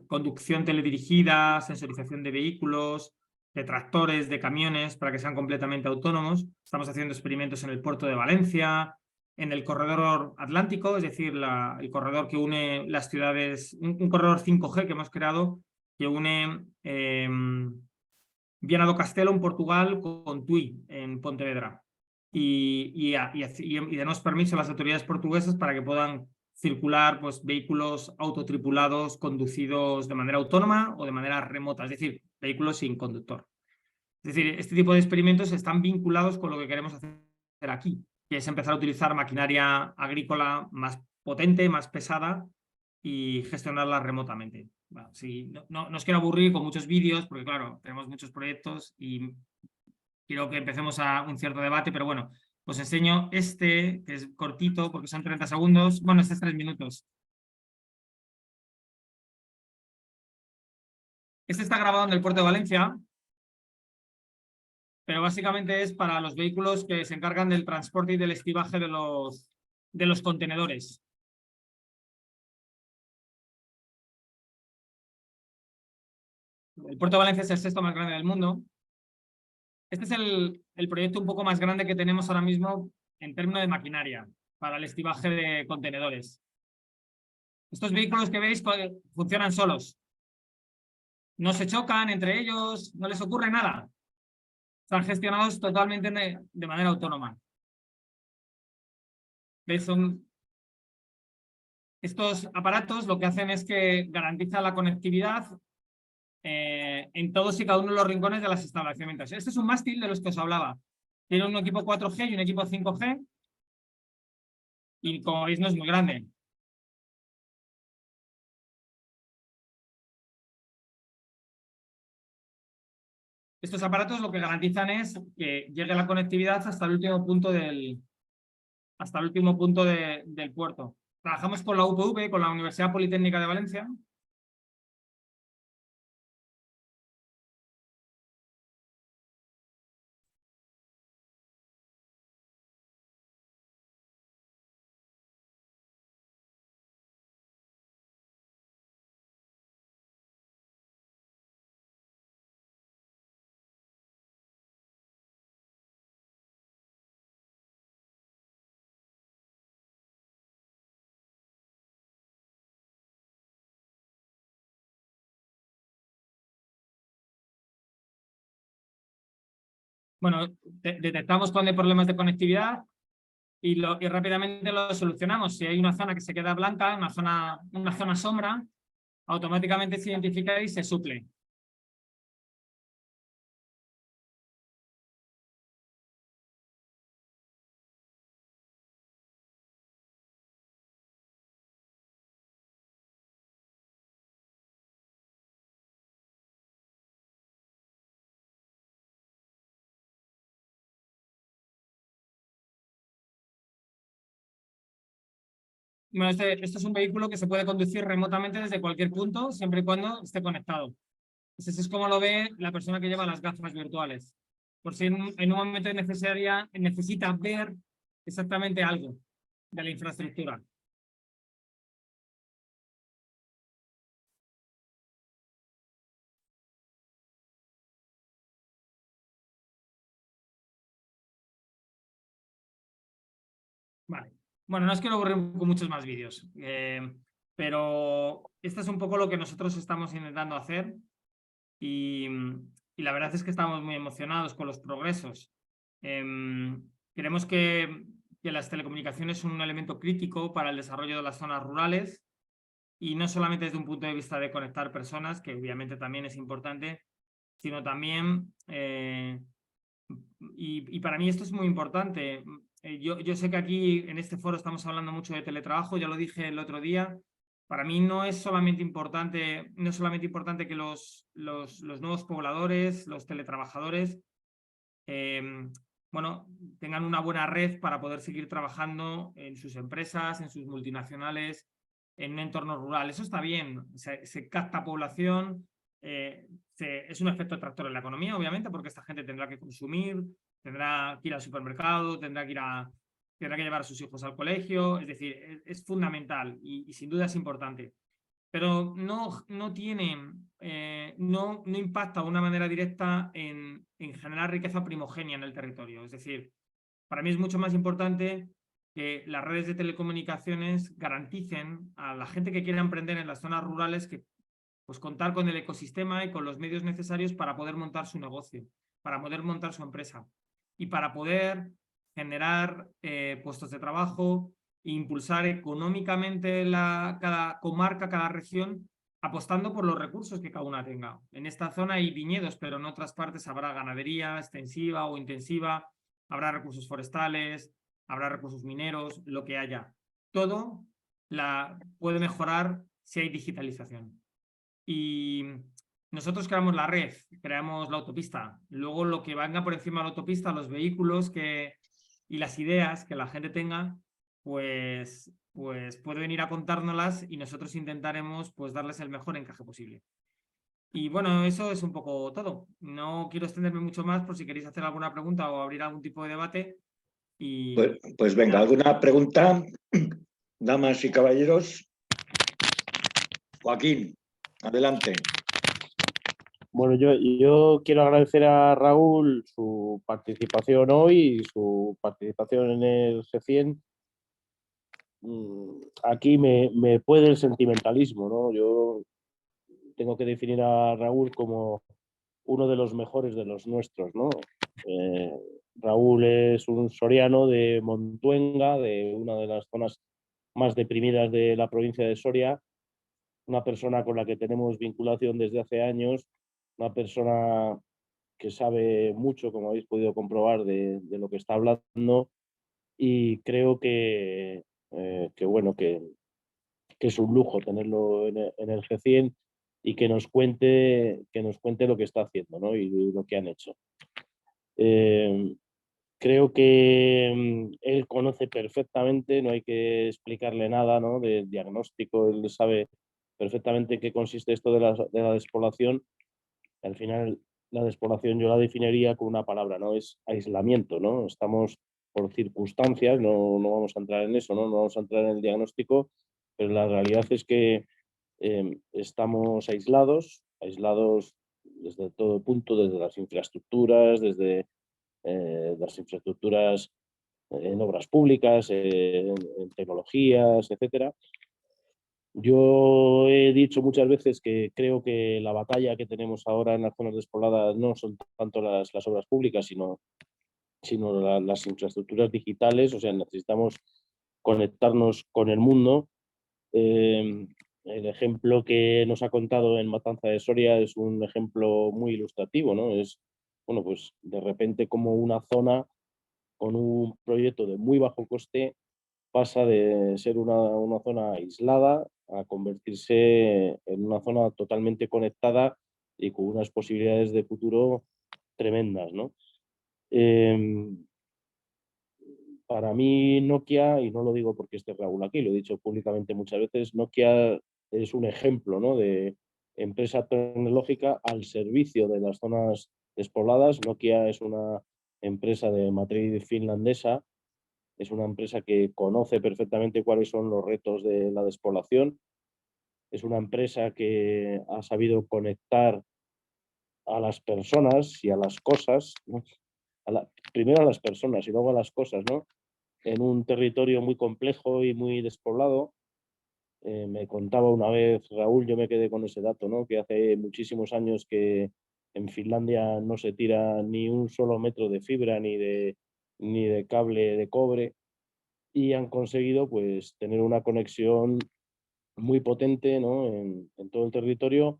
conducción teledirigida, sensorización de vehículos, de tractores, de camiones, para que sean completamente autónomos. Estamos haciendo experimentos en el puerto de Valencia, en el corredor atlántico, es decir, el corredor que une las ciudades, un corredor 5G que hemos creado que une Viana do Castelo en Portugal con Tui en Pontevedra. Y damos permiso a las autoridades portuguesas para que puedan circular pues, vehículos autotripulados conducidos de manera autónoma o de manera remota, es decir, vehículos sin conductor. Es decir, este tipo de experimentos están vinculados con lo que queremos hacer aquí, que es empezar a utilizar maquinaria agrícola más potente, más pesada y gestionarla remotamente. Bueno, sí, no os quiero aburrir con muchos vídeos, porque claro, tenemos muchos proyectos y quiero que empecemos a un cierto debate, pero bueno, os enseño este, que es cortito, porque son 30 segundos. Bueno, este es 3 minutos. Este está grabado en el puerto de Valencia, pero básicamente es para los vehículos que se encargan del transporte y del estibaje de los contenedores. El puerto de Valencia es el sexto más grande del mundo. Este es el proyecto un poco más grande que tenemos ahora mismo en términos de maquinaria para el estibaje de contenedores. Estos vehículos que veis funcionan solos. No se chocan entre ellos, no les ocurre nada. Están gestionados totalmente de manera autónoma. ¿Veis? Estos aparatos lo que hacen es que garantizan la conectividad en todos y cada uno de los rincones de los establecimientos. Este es un mástil de los que os hablaba. Tiene un equipo 4G y un equipo 5G. Y como veis no es muy grande. Estos aparatos lo que garantizan es que llegue la conectividad hasta el último punto del puerto. Trabajamos con la UPV, con la Universidad Politécnica de Valencia. Bueno, detectamos cuando hay problemas de conectividad y rápidamente lo solucionamos. Si hay una zona que se queda blanca, una zona sombra, automáticamente se identifica y se suple. Bueno, esto es un vehículo que se puede conducir remotamente desde cualquier punto, siempre y cuando esté conectado. Ese es como lo ve la persona que lleva las gafas virtuales. Por si en un momento necesita ver exactamente algo de la infraestructura. Vale. Bueno, no os quiero aburrir con muchos más vídeos, pero esto es un poco lo que nosotros estamos intentando hacer y la verdad es que estamos muy emocionados con los progresos. Creemos que las telecomunicaciones son un elemento crítico para el desarrollo de las zonas rurales y no solamente desde un punto de vista de conectar personas, que obviamente también es importante, sino también, y para mí esto es muy importante. Yo sé que aquí en este foro estamos hablando mucho de teletrabajo, ya lo dije el otro día. Para mí no es solamente importante que los nuevos pobladores, los teletrabajadores, bueno, tengan una buena red para poder seguir trabajando en sus empresas, en sus multinacionales, en un entorno rural. Eso está bien, se capta población, es un efecto tractor en la economía, obviamente, porque esta gente tendrá que consumir, tendrá que ir al supermercado, tendrá que llevar a sus hijos al colegio, es decir, es fundamental y sin duda es importante. pero no tiene, no impacta de una manera directa en generar riqueza primogénea en el territorio. Es decir, para mí es mucho más importante que las redes de telecomunicaciones garanticen a la gente que quiera emprender en las zonas rurales que pues contar con el ecosistema y con los medios necesarios para poder montar su negocio, para poder montar su empresa y para poder generar puestos de trabajo e impulsar económicamente cada comarca, cada región, apostando por los recursos que cada una tenga. En esta zona hay viñedos, pero en otras partes habrá ganadería extensiva o intensiva, habrá recursos forestales, habrá recursos mineros, lo que haya. Todo puede mejorar si hay digitalización. Y nosotros creamos la red, creamos la autopista. Luego lo que venga por encima de la autopista, los vehículos y las ideas que la gente tenga, pues puede venir a contárnoslas y nosotros intentaremos pues darles el mejor encaje posible. Y bueno, eso es un poco todo. No quiero extenderme mucho más por si queréis hacer alguna pregunta o abrir algún tipo de debate. Y... Pues venga, ¿alguna pregunta? Damas y caballeros. Joaquín, adelante. Bueno, yo quiero agradecer a Raúl su participación hoy y su participación en el G100. Aquí me puede el sentimentalismo, ¿no? Yo tengo que definir a Raúl como uno de los mejores de los nuestros, ¿no? Raúl es un soriano de Montuenga, de una de las zonas más deprimidas de la provincia de Soria, una persona con la que tenemos vinculación desde hace años, una persona que sabe mucho, como habéis podido comprobar, de lo que está hablando, y creo que es un lujo tenerlo en el G100 y que nos cuente lo que está haciendo, ¿no? Y lo que han hecho. Creo que él conoce perfectamente, no hay que explicarle nada, ¿no? Del diagnóstico, él sabe perfectamente en qué consiste esto de la despoblación. Al final, la despoblación yo la definiría con una palabra, ¿no? Es aislamiento, ¿no? Estamos por circunstancias, no vamos a entrar en eso, ¿no? No vamos a entrar en el diagnóstico, pero la realidad es que estamos aislados desde todo punto, desde las infraestructuras, desde las infraestructuras en obras públicas, en tecnologías, etcétera. Yo he dicho muchas veces que creo que la batalla que tenemos ahora en las zonas despobladas no son tanto las obras públicas, sino las infraestructuras digitales. O sea, necesitamos conectarnos con el mundo. El ejemplo que nos ha contado en Matanza de Soria es un ejemplo muy ilustrativo, ¿no? Es, bueno, pues de repente como una zona con un proyecto de muy bajo coste pasa de ser una zona aislada a convertirse en una zona totalmente conectada y con unas posibilidades de futuro tremendas, ¿no? Para mí Nokia, y no lo digo porque esté Raúl aquí, lo he dicho públicamente muchas veces, Nokia es un ejemplo, ¿no? De empresa tecnológica al servicio de las zonas despobladas. Nokia es una empresa de matriz finlandesa, es una empresa que conoce perfectamente cuáles son los retos de la despoblación, es una empresa que ha sabido conectar a las personas y a las cosas, ¿no? Primero a las personas y luego a las cosas, ¿no? En un territorio muy complejo y muy despoblado. Me contaba una vez Raúl, yo me quedé con ese dato, ¿no? Que hace muchísimos años que en Finlandia no se tira ni un solo metro de fibra ni de cable de cobre, y han conseguido pues tener una conexión muy potente, ¿no? en todo el territorio,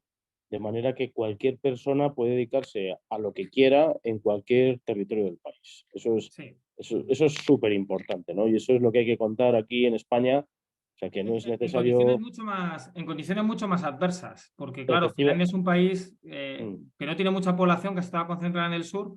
de manera que cualquier persona puede dedicarse a lo que quiera en cualquier territorio del país. Eso es súper importante, ¿no? Y eso es lo que hay que contar aquí en España. O sea, que no es necesario... En condiciones mucho más adversas, porque claro, Finlandia es un país que no tiene mucha población, que está concentrada en el sur,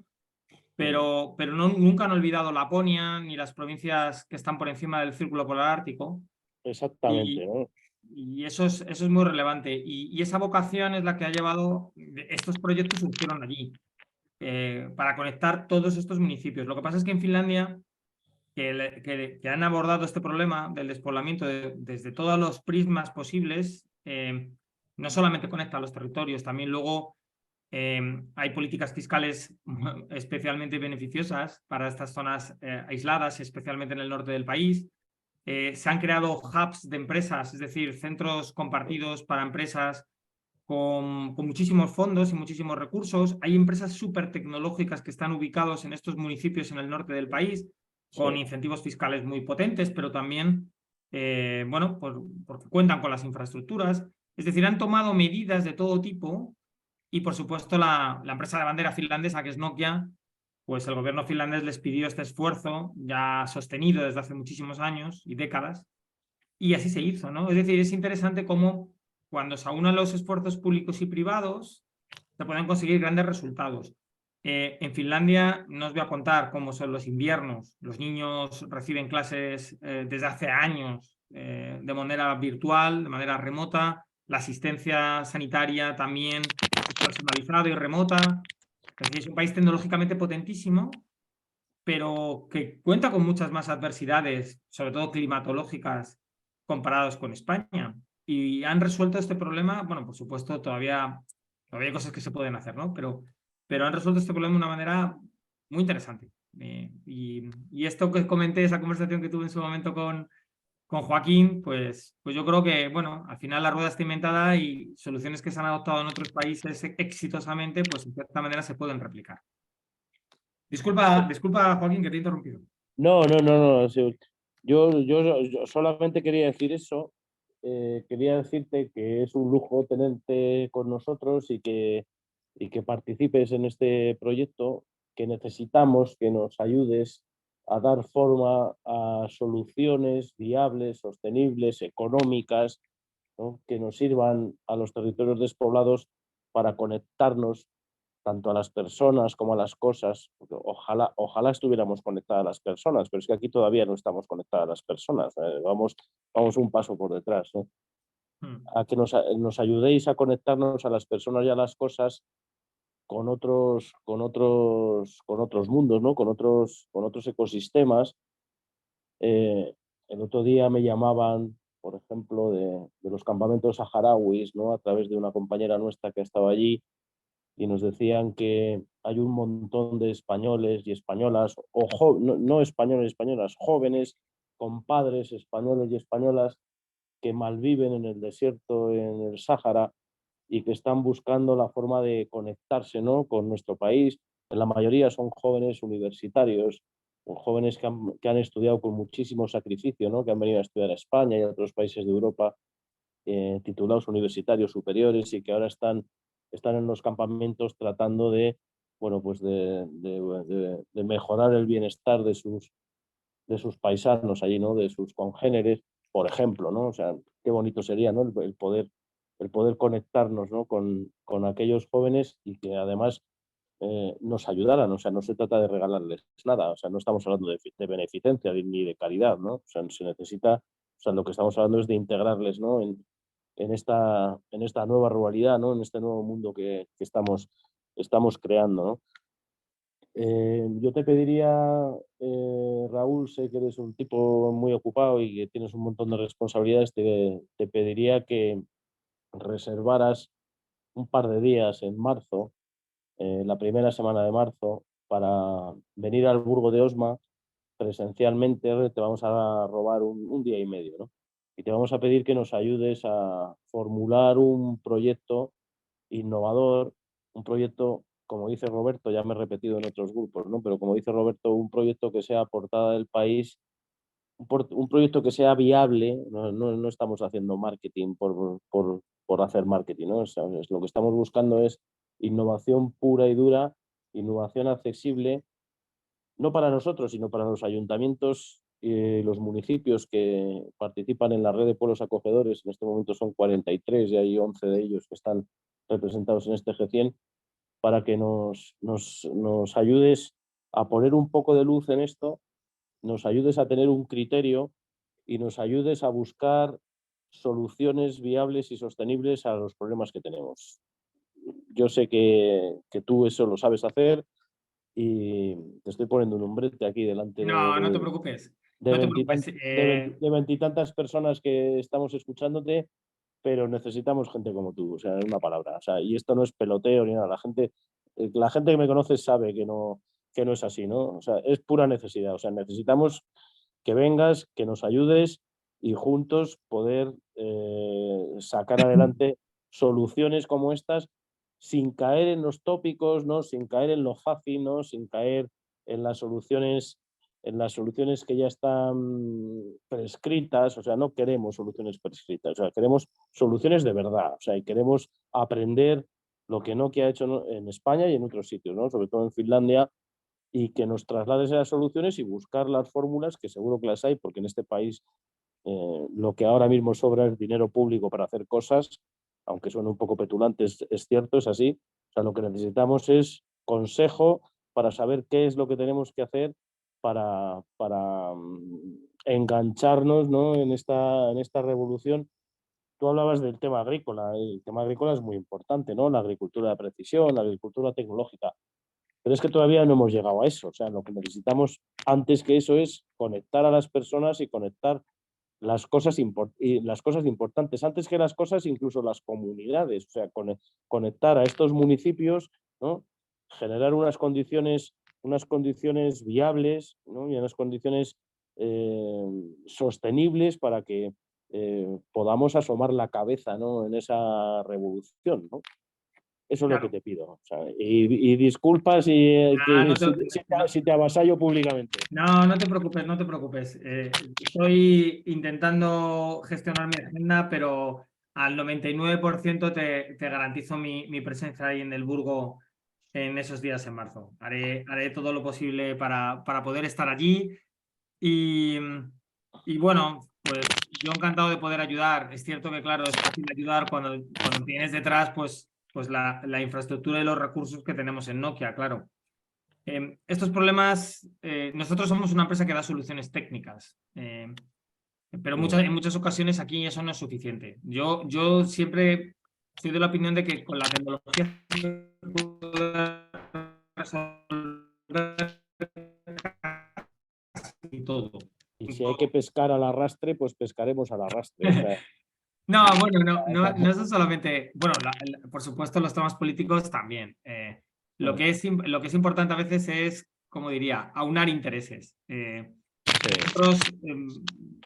pero nunca han olvidado Laponia ni las provincias que están por encima del Círculo Polar Ártico. Exactamente, ¿no? Y eso es muy relevante. Y esa vocación es la que ha llevado, estos proyectos surgieron allí, para conectar todos estos municipios. Lo que pasa es que en Finlandia, que han abordado este problema del despoblamiento desde todos los prismas posibles, no solamente conecta a los territorios, también luego hay políticas fiscales especialmente beneficiosas para estas zonas aisladas, especialmente en el norte del país. Se han creado hubs de empresas, es decir, centros compartidos para empresas con muchísimos fondos y muchísimos recursos. Hay empresas súper tecnológicas que están ubicados en estos municipios en el norte del país, con incentivos fiscales muy potentes, pero también, bueno, porque cuentan con las infraestructuras. Es decir, han tomado medidas de todo tipo y, por supuesto, la empresa de bandera finlandesa, que es Nokia, pues el gobierno finlandés les pidió este esfuerzo ya sostenido desde hace muchísimos años y décadas, y así se hizo, ¿no? Es decir, es interesante cómo cuando se aunan los esfuerzos públicos y privados se pueden conseguir grandes resultados. En Finlandia no os voy a contar cómo son los inviernos. Los niños reciben clases desde hace años de manera virtual, de manera remota. La asistencia sanitaria también es personalizada y remota. Es decir, es un país tecnológicamente potentísimo, pero que cuenta con muchas más adversidades, sobre todo climatológicas, comparados con España. Y han resuelto este problema, bueno, por supuesto, todavía hay cosas que se pueden hacer, ¿no? Pero han resuelto este problema de una manera muy interesante. Y esto que comenté, esa conversación que tuve en su momento con Joaquín, pues yo creo que, bueno, al final la rueda está inventada y soluciones que se han adoptado en otros países exitosamente, pues en cierta manera se pueden replicar. Disculpa, Joaquín, que te he interrumpido. No, no, no, no. Sí, yo solamente quería decir eso. Quería decirte que es un lujo tenerte con nosotros y que participes en este proyecto, que necesitamos que nos ayudes a dar forma a soluciones viables, sostenibles, económicas, ¿no? Que nos sirvan a los territorios despoblados para conectarnos tanto a las personas como a las cosas. Porque ojalá estuviéramos conectadas a las personas, pero es que aquí todavía no estamos conectadas a las personas. Vamos un paso por detrás, ¿no? A que nos ayudéis a conectarnos a las personas y a las cosas con otros mundos, ¿no? Con otros ecosistemas. El otro día me llamaban, por ejemplo, de los campamentos saharauis, ¿no? A través de una compañera nuestra que estaba allí, y nos decían que hay un montón de españoles y españolas, o no españoles y españolas, jóvenes con padres españoles y españolas que malviven en el desierto, en el Sáhara, y que están buscando la forma de conectarse, ¿no? Con nuestro país. La mayoría son jóvenes universitarios, o jóvenes que han estudiado con muchísimo sacrificio, ¿no? Que han venido a estudiar a España y a otros países de Europa, titulados universitarios superiores, y que ahora están en los campamentos tratando de, bueno, pues de mejorar el bienestar de sus paisanos allí, ¿no? De sus congéneres, por ejemplo, ¿no? O sea, qué bonito sería, ¿no? El poder conectarnos, ¿no? con aquellos jóvenes, y que además nos ayudaran. O sea, no se trata de regalarles nada. O sea, no estamos hablando de beneficencia ni de caridad, ¿no? O sea, se necesita, o sea, lo que estamos hablando es de integrarles, ¿no? En esta nueva ruralidad, ¿no? En este nuevo mundo que estamos creando, ¿no? Yo te pediría, Raúl, sé que eres un tipo muy ocupado y que tienes un montón de responsabilidades, te pediría que reservaras un par de días en marzo, la primera semana de marzo, para venir al Burgo de Osma presencialmente. Te vamos a robar un día y medio, ¿no? Y te vamos a pedir que nos ayudes a formular un proyecto innovador, un proyecto, como dice Roberto, ya me he repetido en otros grupos, ¿no? Pero como dice Roberto, un proyecto que sea portada del país, un proyecto que sea viable. No estamos haciendo marketing por hacer marketing, ¿no? Lo que estamos buscando es innovación pura y dura, innovación accesible, no para nosotros, sino para los ayuntamientos y los municipios que participan en la red de pueblos acogedores. En este momento son 43 y hay 11 de ellos que están representados en este G100, para que nos ayudes a poner un poco de luz en esto, nos ayudes a tener un criterio y nos ayudes a buscar soluciones viables y sostenibles a los problemas que tenemos. Yo sé que tú eso lo sabes hacer, y te estoy poniendo un nombrete aquí delante No te preocupes. No te preocupes. de veintitantas personas que estamos escuchándote, pero necesitamos gente como tú, o sea, es una palabra. O sea, y esto no es peloteo ni nada. La gente que me conoce sabe que no es así, ¿no? O sea, es pura necesidad. O sea, necesitamos que vengas, que nos ayudes y juntos poder sacar adelante soluciones como estas sin caer en los tópicos, ¿no? Sin caer en lo fácil, ¿no? Sin caer en las soluciones que ya están prescritas. O sea, no queremos soluciones prescritas, o sea, queremos soluciones de verdad, o sea, y queremos aprender lo que Nokia ha hecho en España y en otros sitios, ¿no? Sobre todo en Finlandia, y que nos traslades esas soluciones y buscar las fórmulas, que seguro que las hay, porque en este país lo que ahora mismo sobra es dinero público para hacer cosas, aunque suene un poco petulante, es cierto, es así. O sea, lo que necesitamos es consejo para saber qué es lo que tenemos que hacer para engancharnos, ¿no? en esta revolución. Tú hablabas del tema agrícola. El tema agrícola es muy importante, ¿no? La agricultura de precisión, la agricultura tecnológica. Pero es que todavía no hemos llegado a eso. O sea, lo que necesitamos antes que eso es conectar a las personas y conectar las cosas importantes. Antes que las cosas, incluso las comunidades. O sea, conectar a estos municipios, ¿no? Generar unas condiciones viables, ¿no? Y unas condiciones sostenibles para que podamos asomar la cabeza, ¿no? En esa revolución, ¿no? Eso es Claro. lo que te pido. O sea, y disculpas si te avasallo públicamente. No, no te preocupes, no te preocupes. Estoy intentando gestionar mi agenda, pero al 99% te garantizo mi presencia ahí en el Burgo en esos días en marzo. Haré todo lo posible para poder estar allí y bueno, pues yo encantado de poder ayudar. Es cierto que, claro, es fácil ayudar cuando tienes detrás pues la infraestructura y los recursos que tenemos en Nokia, claro. Estos problemas, nosotros somos una empresa que da soluciones técnicas, pero en muchas ocasiones aquí eso no es suficiente. Yo siempre soy de la opinión de que con la tecnología se puede resolver casi todo. Y si hay que pescar al arrastre, pues pescaremos al arrastre. O sea, No, bueno, no eso solamente, bueno, por supuesto los temas políticos también. Lo que es importante a veces es, como diría, aunar intereses. Nosotros,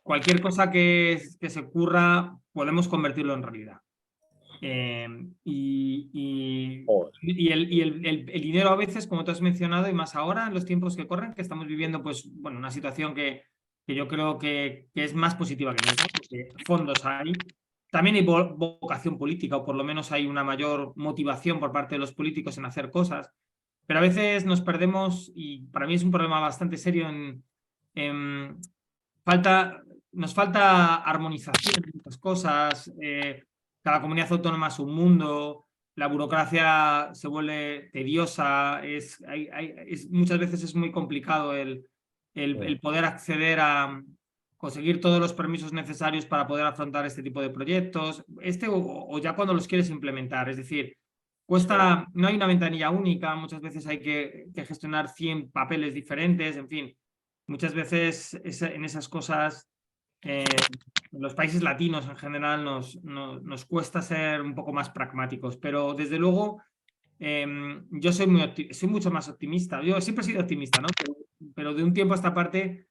cualquier cosa que se ocurra, podemos convertirlo en realidad. Y el dinero a veces, como tú has mencionado, y más ahora en los tiempos que corren, que estamos viviendo, pues, bueno, una situación que yo creo que es más positiva que nunca, porque fondos hay. También hay vocación política, o por lo menos hay una mayor motivación por parte de los políticos en hacer cosas, pero a veces nos perdemos, y para mí es un problema bastante serio, nos falta armonización en muchas cosas, cada comunidad autónoma es un mundo, la burocracia se vuelve tediosa, muchas veces es muy complicado el poder acceder a conseguir todos los permisos necesarios para poder afrontar este tipo de proyectos, o ya cuando los quieres implementar. Es decir, no hay una ventanilla única, muchas veces hay que gestionar 100 papeles diferentes, en fin. Muchas veces en esas cosas, en los países latinos en general nos cuesta ser un poco más pragmáticos, pero desde luego yo soy mucho más optimista. Yo siempre he sido optimista, ¿no? Pero de un tiempo a esta parte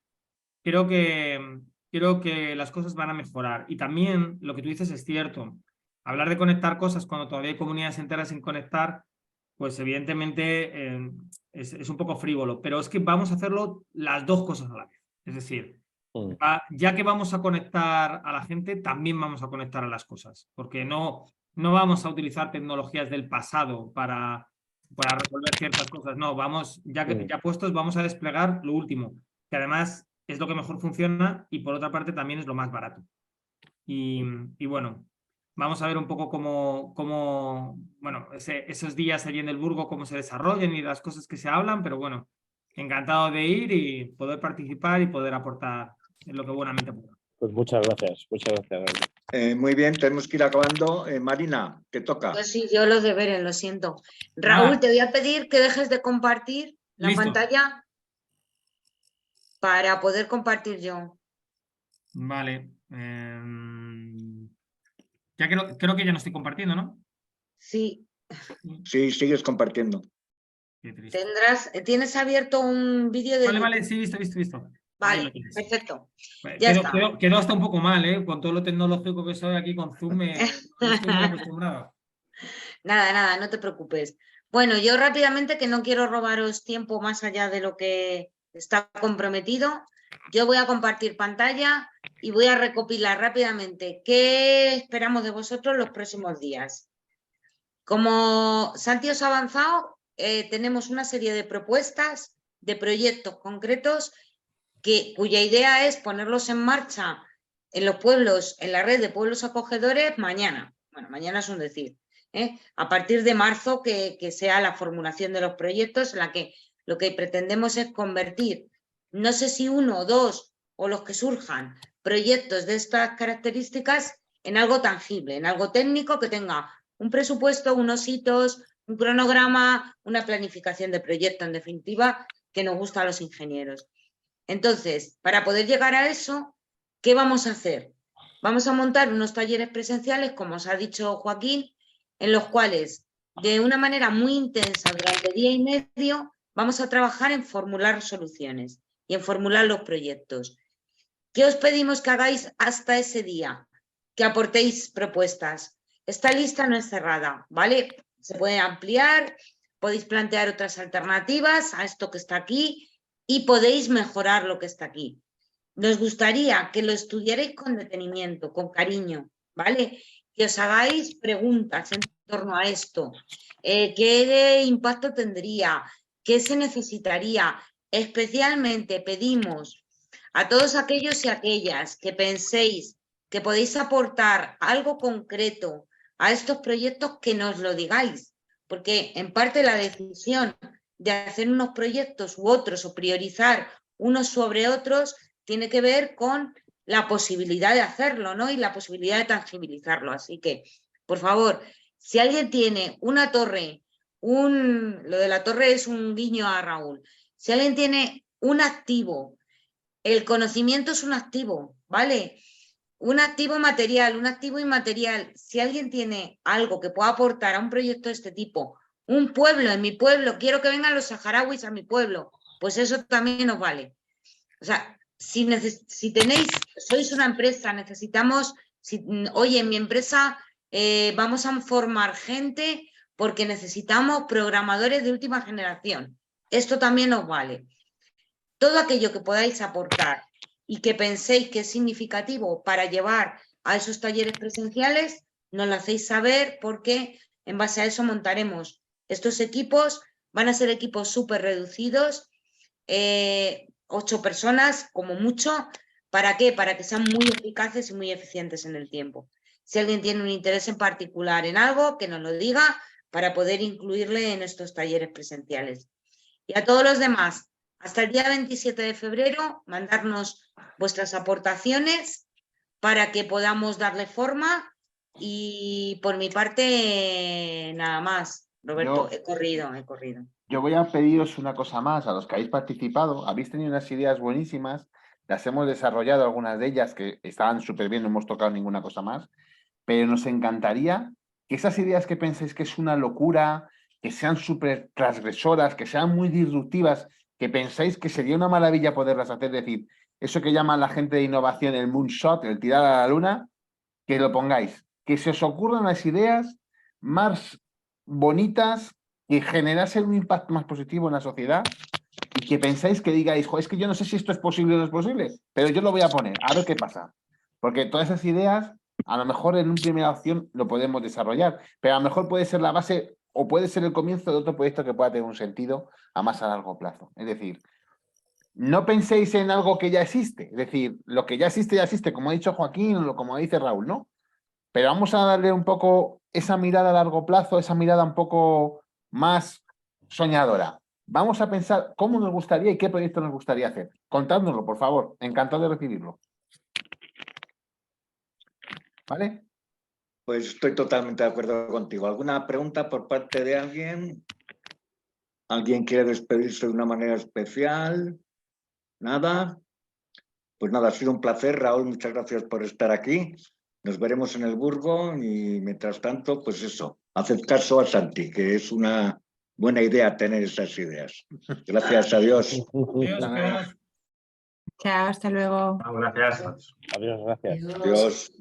creo que las cosas van a mejorar. Y también lo que tú dices es cierto. Hablar de conectar cosas cuando todavía hay comunidades enteras sin conectar, pues evidentemente es un poco frívolo, pero es que vamos a hacerlo las dos cosas a la vez. Es decir, ya que vamos a conectar a la gente, también vamos a conectar a las cosas, porque no vamos a utilizar tecnologías del pasado para resolver ciertas cosas. No, ya puestos, vamos a desplegar lo último, que además es lo que mejor funciona y por otra parte también es lo más barato. Y bueno, vamos a ver un poco cómo bueno, esos días allí en el Burgo, cómo se desarrollan y las cosas que se hablan, pero bueno, encantado de ir y poder participar y poder aportar en lo que buenamente pueda. Pues muchas gracias. Muy bien, tenemos que ir acabando. Marina, ¿qué toca? Pues sí, yo los deberes, lo siento. Raúl, te voy a pedir que dejes de compartir la pantalla para poder compartir yo. Vale. Ya creo que ya no estoy compartiendo, ¿no? Sí, Sí, sigues compartiendo. Qué triste. tienes abierto un vídeo de Vale, YouTube. vale, sí, visto. Ahí lo Vale, tienes. perfecto. Ya está. Quedó hasta un poco mal, ¿eh? Con todo lo tecnológico que soy aquí con Zoom, no estoy muy acostumbrado. Nada, no te preocupes. Bueno, yo rápidamente, que no quiero robaros tiempo más allá de lo que está comprometido, yo voy a compartir pantalla y voy a recopilar rápidamente qué esperamos de vosotros los próximos días. Como Santi os ha avanzado, tenemos una serie de propuestas, de proyectos concretos cuya idea es ponerlos en marcha en los pueblos, en la red de pueblos acogedores mañana. Bueno, mañana es un decir. A partir de marzo, que sea la formulación de los proyectos, en la que lo que pretendemos es convertir, no sé si 1 o 2 o los que surjan, proyectos de estas características en algo tangible, en algo técnico que tenga un presupuesto, unos hitos, un cronograma, una planificación de proyecto, en definitiva, que nos gusta a los ingenieros. Entonces, para poder llegar a eso, ¿qué vamos a hacer? Vamos a montar unos talleres presenciales, como os ha dicho Joaquín, en los cuales, de una manera muy intensa, durante día y medio, vamos a trabajar en formular soluciones y en formular los proyectos. ¿Qué os pedimos que hagáis hasta ese día? Que aportéis propuestas. Esta lista no es cerrada, ¿vale? Se puede ampliar, podéis plantear otras alternativas a esto que está aquí y podéis mejorar lo que está aquí. Nos gustaría que lo estudiarais con detenimiento, con cariño, ¿vale? Que os hagáis preguntas en torno a esto. ¿Qué impacto tendría? ¿Qué se necesitaría? Especialmente pedimos a todos aquellos y aquellas que penséis que podéis aportar algo concreto a estos proyectos, que nos lo digáis, porque en parte la decisión de hacer unos proyectos u otros o priorizar unos sobre otros tiene que ver con la posibilidad de hacerlo, ¿no? Y la posibilidad de tangibilizarlo. Así que, por favor, si alguien tiene una torre, lo de la torre es un guiño a Raúl, si alguien tiene un activo, el conocimiento es un activo, ¿vale? Un activo material, un activo inmaterial. Si alguien tiene algo que pueda aportar a un proyecto de este tipo, un pueblo, en mi pueblo, quiero que vengan los saharauis a mi pueblo, pues eso también nos vale. O sea, si tenéis, sois una empresa, necesitamos, oye, en mi empresa vamos a formar gente porque necesitamos programadores de última generación. Esto también nos vale. Todo aquello que podáis aportar y que penséis que es significativo para llevar a esos talleres presenciales, nos lo hacéis saber, porque en base a eso montaremos estos equipos. Van a ser equipos súper reducidos, 8 personas como mucho. ¿Para qué? Para que sean muy eficaces y muy eficientes en el tiempo. Si alguien tiene un interés en particular en algo, que nos lo diga para poder incluirle en estos talleres presenciales. Y a todos los demás, hasta el día 27 de febrero, mandarnos vuestras aportaciones para que podamos darle forma. Y por mi parte, nada más. Roberto, he corrido. Yo voy a pediros una cosa más a los que habéis participado. Habéis tenido unas ideas buenísimas, las hemos desarrollado, algunas de ellas que estaban súper bien, no hemos tocado ninguna cosa más, pero nos encantaría que esas ideas que penséis que es una locura, que sean súper transgresoras, que sean muy disruptivas, que pensáis que sería una maravilla poderlas hacer, es decir, eso que llaman la gente de innovación el moonshot, el tirar a la luna, que lo pongáis, que se os ocurran las ideas más bonitas, que generasen un impacto más positivo en la sociedad y que pensáis que digáis, es que yo no sé si esto es posible o no es posible, pero yo lo voy a poner, a ver qué pasa. Porque todas esas ideas, a lo mejor en una primera opción lo podemos desarrollar, pero a lo mejor puede ser la base o puede ser el comienzo de otro proyecto que pueda tener un sentido a más a largo plazo. Es decir, no penséis en algo que ya existe, es decir, lo que ya existe, como ha dicho Joaquín o como dice Raúl, ¿no? Pero vamos a darle un poco esa mirada a largo plazo, esa mirada un poco más soñadora. Vamos a pensar cómo nos gustaría y qué proyecto nos gustaría hacer. Contádnoslo, por favor. Encantado de recibirlo. ¿Vale? Pues estoy totalmente de acuerdo contigo. ¿Alguna pregunta por parte de alguien? ¿Alguien quiere despedirse de una manera especial? ¿Nada? Pues nada, ha sido un placer, Raúl. Muchas gracias por estar aquí. Nos veremos en el Burgo y mientras tanto, pues eso, haced caso a Santi, que es una buena idea tener esas ideas. Gracias, adiós. Adiós, adiós. Chao, hasta luego. Gracias. Adiós, gracias. Adiós.